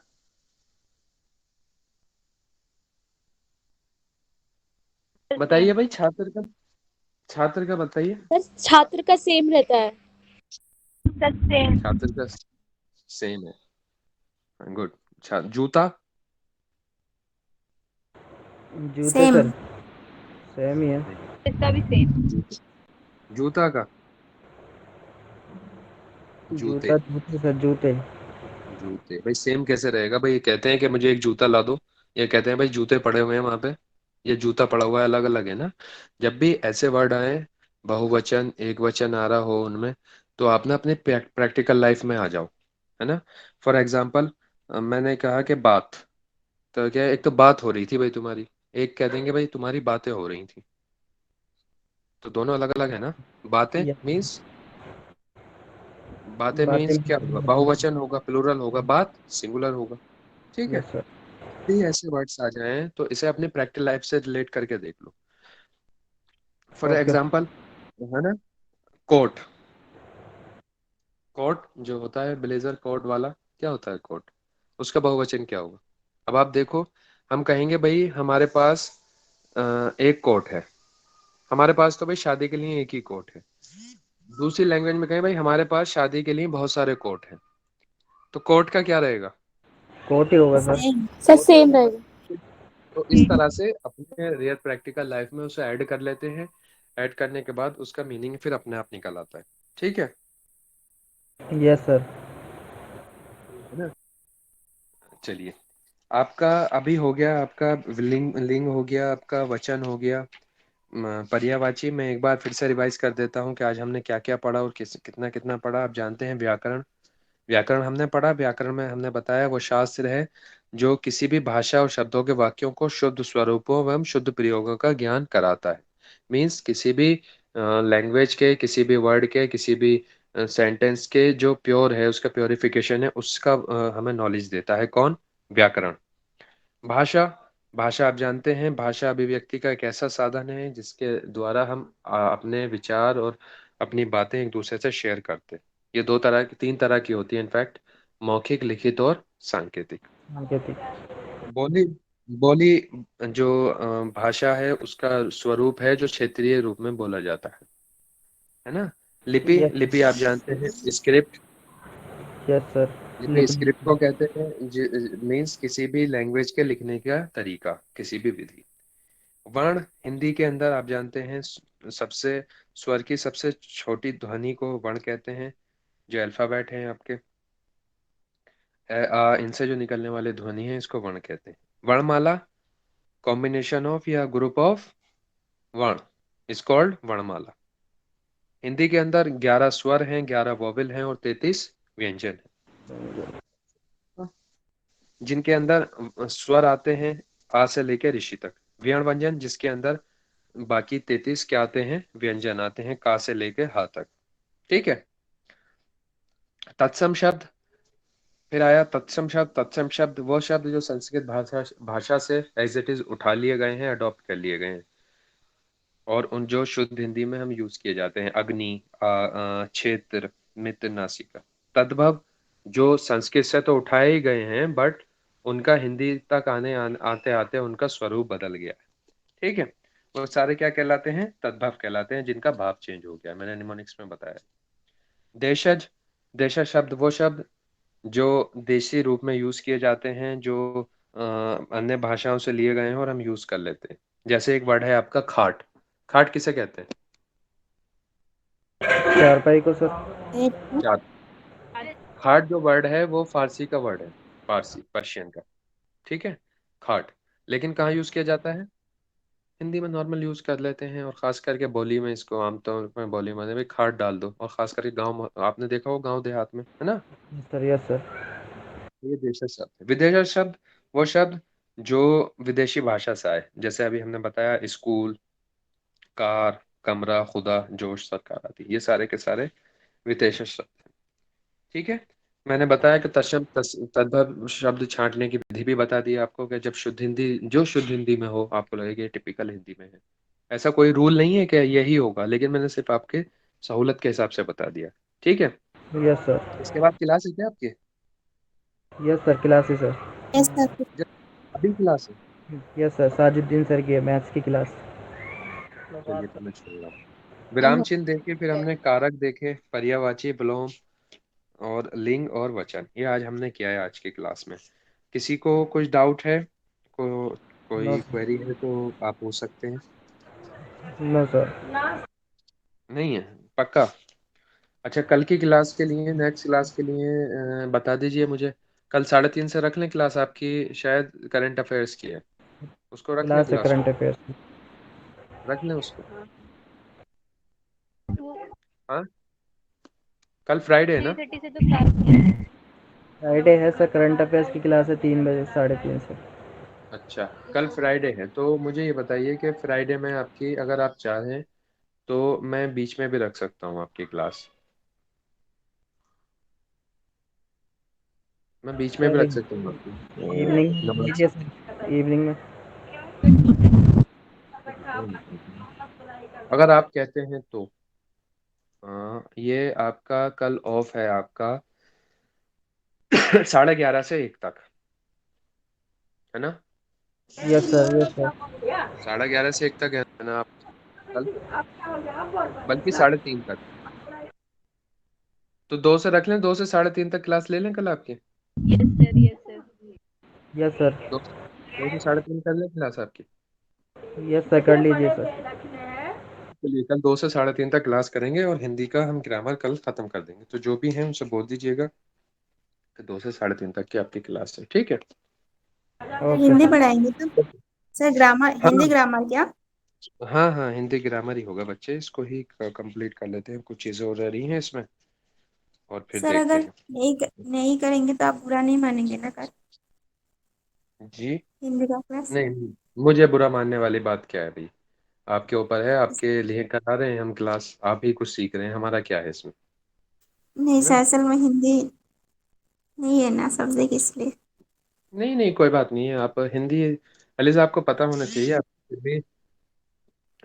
बताइए भाई, छात्र का, छात्र का बताइए। सर छात्र का सेम रहता है। Sir same. छात्र का सेम है, गुड। जूता। जूते सेम। सर, सेम ही है। नहीं, इसका भी सेम। जूते, जूता का, जूते, जूता जूते सर, जूते। जूते भाई सेम कैसे रहेगा भाई? ये कहते हैं कि मुझे एक जूता ला दो, ये कहते हैं भाई जूते पड़े हुए हैं वहां पे, ये जूता पड़ा हुआ है, अलग अलग है ना। जब भी ऐसे वर्ड आए, बहुवचन एक वचन आ रहा हो उनमें, तो आप ना अपने प्रैक्टिकल लाइफ में आ जाओ, है ना। फॉर एग्जाम्पल मैंने कहा कि बात, तो क्या है, एक तो बात हो रही थी भाई तुम्हारी, एक कह देंगे भाई तुम्हारी बातें हो रही थी, तो दोनों अलग अलग है ना। बातें यस। मीन्स, बातें बातें मीन्स क्या होगा? में। बहुवचन होगा, प्लूरल होगा, बात सिंगुलर होगा। ठीक है, यस सर। भी ऐसे वर्ड्स आ जाएं तो इसे अपने प्रैक्टिकल लाइफ से रिलेट करके देख लो। For okay sir. एग्जांपल, है ना, कोट, कोट जो होता है ब्लेजर कोट वाला, क्या होता है कोट? उसका बहुवचन क्या होगा? अब आप देखो, हम कहेंगे भाई हमारे पास एक कोट है, हमारे पास तो भाई शादी के लिए एक ही कोट है। दूसरी लैंग्वेज में कहें भाई हमारे पास शादी के लिए बहुत सारे कोट हैं, तो कोट का क्या रहेगा? कोट ही होगा sir. Same. Sir coat same होगा। रहेगा। तो इस तरह से अपने रियल प्रैक्टिकल लाइफ में उसे ऐड कर लेते हैं, ऐड करने के बाद उसका मीनिंग फिर अपने आप निकल आता है। ठीक है यस सर। ना? चलिए, आपका अभी हो गया, आपका लिंग, लिंग हो गया, आपका वचन हो गया, पर्यायवाची मैं एक बार फिर से रिवाइज कर देता हूँ कि आज हमने क्या क्या पढ़ा और कितना कितना पढ़ा। आप जानते हैं व्याकरण, व्याकरण हमने पढ़ा। व्याकरण में हमने बताया वो शास्त्र है जो किसी भी भाषा और शब्दों के वाक्यों को शुद्ध स्वरूपों एवं शुद्ध प्रयोगों का ज्ञान कराता है। मीन्स किसी भी लैंग्वेज के, किसी भी वर्ड के, किसी भी सेंटेंस के जो प्योर है, उसका प्योरिफिकेशन है, उसका हमें नॉलेज देता है। कौन? व्याकरण। भाषा, भाषा आप जानते हैं भाषा अभिव्यक्ति का एक ऐसा साधन है जिसके द्वारा हम अपने विचार और अपनी बातें एक दूसरे से शेयर करते हैं। ये दो तरह की, तीन तरह की होती है इनफैक्ट, मौखिक, लिखित और सांकेतिक। सांकेतिक। बोली, बोली जो भाषा है उसका स्वरूप है जो क्षेत्रीय रूप में बोला जाता है ना। लिपि, यस लिपि आप जानते हैं स्क्रिप्ट, यस सर। लिपि लिपि। स्क्रिप्ट को कहते हैं, मीन्स किसी भी लैंग्वेज के लिखने का तरीका, किसी भी विधि। वर्ण, हिंदी के अंदर आप जानते हैं सबसे स्वर की सबसे छोटी ध्वनि को वर्ण कहते हैं। जो अल्फाबेट हैं आपके इनसे जो निकलने वाले ध्वनि है इसको वर्ण कहते हैं। वर्णमाला, कॉम्बिनेशन ऑफ या ग्रुप ऑफ वर्ण इज कॉल्ड वर्णमाला। हिंदी के अंदर 11 स्वर हैं, 11 वोवेल हैं और 33 व्यंजन हैं, जिनके अंदर स्वर आते हैं आ से लेकर ऋषि तक। व्यंजन व्यंजन जिसके अंदर बाकी 33 क्या आते हैं? व्यंजन आते हैं का से लेकर हा तक। ठीक है। तत्सम शब्द, फिर आया तत्सम शब्द। तत्सम शब्द वो शब्द जो संस्कृत भाषा भाषा से एज इट इज उठा लिए गए हैं, अडॉप्ट कर लिए गए हैं और उन जो शुद्ध हिंदी में हम यूज किए जाते हैं। अग्नि, क्षेत्र, मित्र, नासिका। तद्भव जो संस्कृत से तो उठाए ही गए हैं बट उनका हिंदी तक आते आते उनका स्वरूप बदल गया है। ठीक है। वो सारे क्या कहलाते हैं? तद्भव कहलाते हैं, जिनका भाव चेंज हो गया। मैंने निमोनिक्स में बताया। देशज, देशज शब्द वो शब्द जो देशी रूप में यूज किए जाते हैं, जो अन्य भाषाओं से लिए गए हैं और हम यूज कर लेते हैं। जैसे एक वर्ड है आपका खाट। खाट किसे कहते हैं? चारपाई को सर। चार। खाट जो वर्ड है वो फारसी का वर्ड है, फारसी पर्शियन का। ठीक है, खाट। लेकिन कहाँ यूज किया जाता है? हिंदी में नॉर्मल यूज कर लेते हैं और खास करके बोली में इसको आमतौर पर बोली में भाई खाट डाल दो। और खास करके गांव, आपने देखा हो गांव देहात में, है ना। Yes sir yes sir. ये देशज शब्द है। विदेशज शब्द वो शब्द जो विदेशी भाषा से आए। जैसे अभी हमने बताया स्कूल, कार, कमरा, खुदा, जोश, सरकार आदि, ये सारे के सारे विदेशज शब्द हैं। ठीक है। मैंने बताया कि तद्भव शब्द छांटने की विधि भी बता दी आपको कि जब शुद्ध हिंदी, जो शुद्ध हिंदी में हो आपको लगेगा टिपिकल हिंदी में है। ऐसा कोई रूल नहीं है कि यही होगा, लेकिन मैंने सिर्फ आपके सहूलत के हिसाब से बता दिया। ठीक है। Yes sir. इसके बाद क्लास है क्या आपकी? यस सर क्लास है सर। Yes sir. जब अभी क्लास है? यस सर साजिद्दीन सर की है मैथ्स की क्लास। चलिए तो मैं छोड़ रहा हूँ। विराम चिन्ह देखे, फिर हमने कारक देखे, पर्यायवाची, विलोम और लिंग और वचन। ये आज हमने किया है आज की क्लास में। किसी को कुछ डाउट है, नो कोई क्वेरी है तो आप पूछ सकते हैं। No sir. नहीं है? पक्का? अच्छा, कल की क्लास के लिए, नेक्स्ट क्लास के लिए बता दीजिए मुझे। कल 3:30 से रख लें क्लास आपकी, शायद करंट अफेयर्स की है, उसको रख लें क्लास है क्लास करंट को, अफेयर्स की। रख लें उसको। हाँ, कल फ्राइडे है ना? 3:30 से तो क्लास। फ्राइडे है सर करंट अफेयर्स की क्लास है 3 बजे 3:30 से। अच्छा, कल फ्राइडे है तो मुझे ये बताइए कि फ्राइडे में आपकी, अगर आप चाहें तो मैं बीच में भी रख सकता हूँ आपकी क्लास। मैं बीच में भी सर रख सकता हूँ आपकी। इवनिंग में नमाज, लीजिए सर इवनिंग में। अगर आप कहते हैं तो। ये आपका कल ऑफ है आपका 11:30 से 1 तक, है ना। Yes sir yes sir. 11:30 से 1 तक है ना आप कल, बल्कि 3:30 तक। तो 2 से रख लें, 2 से 3:30 तक क्लास ले लें कल आपकी। Yes sir yes sir. Yes sir. 2 से 3:30 कर लें क्लास आपकी। यस सर कर लीजिए सर। चलिए, कल 2 से 3:30 तक क्लास करेंगे और हिंदी का हम ग्रामर कल खत्म कर देंगे। तो जो भी है उनसे बोल दीजिएगा कि 2 से 3:30 तक की आपकी क्लास है। ठीक है। Okay Hindi sir. पढ़ाएंगे तो सर, ग्रामर, हाँ, हिंदी ग्रामर क्या? हाँ हाँ, हिंदी ग्रामर ही होगा बच्चे, इसको ही कंप्लीट कर लेते हैं, कुछ चीज़ें और रह रही हैं इसमें और फिर सर देखते अगर हैं। नहीं करेंगे तो आप बुरा नहीं मानेंगे ना कर जी। हिंदी का क्लास। नहीं, मुझे बुरा मानने वाली बात क्या है भाई? आपके ऊपर है, आपके लिए करा रहे हैं हम क्लास, आप ही कुछ सीख रहे हैं, हमारा क्या है इसमें? नहीं है सर, ना? असल में हिंदी नहीं है ना सब्जेक्ट, इसलिए। नहीं नहीं, कोई बात नहीं है, आप हिंदी, एलिजा आपको पता होना चाहिए, आप फिर भी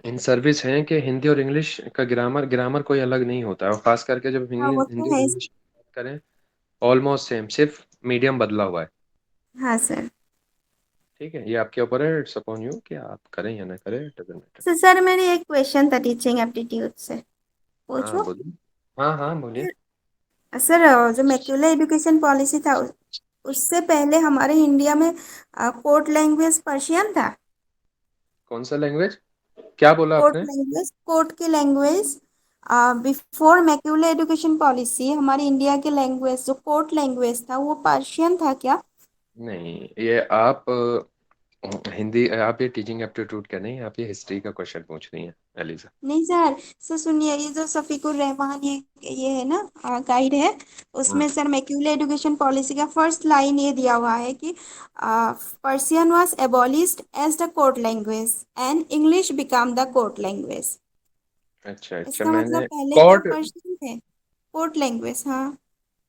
इन सर्विस हैं कि हिंदी और इंग्लिश का ग्रामर ग्रामर कोई अलग नहीं होता है, और खास करके जब हाँ वो हिंदी तो और है। इंग्लिश करें, ऑलमोस्ट सेम, सिर्फ मीडियम बदला हुआ है। हाँ सर। ठीक है, ये आपके ऊपर है, इट्स अपॉन यू कि आप करें या ना करें, डजंट मैटर। तो सर मेरी एक क्वेश्चन था टीचिंग एप्टीट्यूड से, हाँ पूछो। बोलिए। हाँ हाँ बोलिए। सर जो मैक्यूलर एजुकेशन पॉलिसी था उससे पहले हमारे इंडिया में कोर्ट लैंग्वेज पर्शियन था। कौन सा लैंग्वेज? क्या बोला कोर्ट आपने? लैंग्वेज, कोर्ट की language, before macular education policy हमारी इंडिया की लैंग्वेज जो कोर्ट लैंग्वेज था वो पर्शियन था क्या? नहीं, ये आप हिंदी, आप ये टीचिंग एप्टीट्यूड का नहीं, आप ये हिस्ट्री का क्वेश्चन पूछ रही हैं एलिजा। नहीं सर, सर सुनिए, ये जो सफीकुर रहमान ये है ना गाइड है, हाँ। उसमें सर मैक्यूलर एजुकेशन पॉलिसी का फर्स्ट लाइन ये दिया हुआ है कि Persian was abolished as the court language and English become the court language. अच्छा अच्छा, इसका मतलब मैंने पहले क्या कोर्ट, पर्शियन थे? कोर्ट लैंग्वेज, हाँ।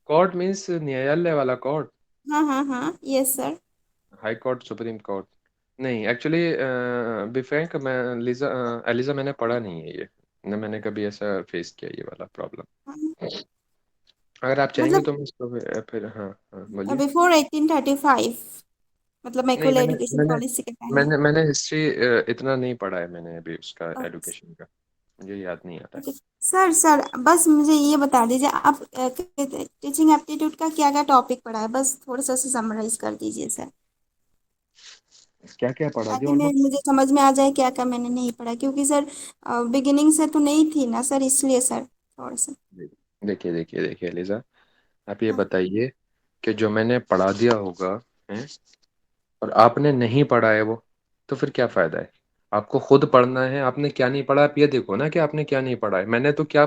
कोर्ट मीन्स न्यायालय वाला कोर्ट, हाँ हाँ हाँ, yes sir. High court, supreme court. नहीं एक्चुअली, बी फ्रैंक, मैं एलिजा मैंने पढ़ा नहीं है ये, न मैंने कभी ऐसा फेस किया ये वाला प्रॉब्लम। हाँ, अगर आप चाहेंगे मतलब तो मैं इसको फिर हाँ हाँ बोलिए। बिफोर 1835, मतलब नहीं, मैक्यूलर मैंने एजुकेशन मैंने पॉलिसी के पहले। मैंने हिस्ट्री इतना नहीं पढ़ा है मैंने अभी उसका, ओके। एडुकेशन का, मुझे याद नहीं आता है। ओके। सर सर बस मुझे ये बता दीजिए आप टीचिंग एप्टीट्यूड का क्या क्या टॉपिक पढ़ा है, बस थोड़ा सा समराइज कर दीजिए सर, क्या क्या पढ़ा दिया ताकि मैं ऑलमोस्ट? मुझे समझ में आ जाए क्या क्या मैंने नहीं पढ़ा, क्योंकि सर बिगिनिंग से तो नहीं थी ना सर, इसलिए सर थोड़ा सा। देखिए देखिए देखिए एलिजा, आप ये हाँ। बताइए कि जो मैंने पढ़ा दिया होगा है, और आपने नहीं पढ़ा है वो, तो फिर क्या फायदा है? आपको खुद पढ़ना है, आपने क्या नहीं पढ़ा, आप ये देखो ना कि आपने क्या नहीं पढ़ा है, मैंने तो क्या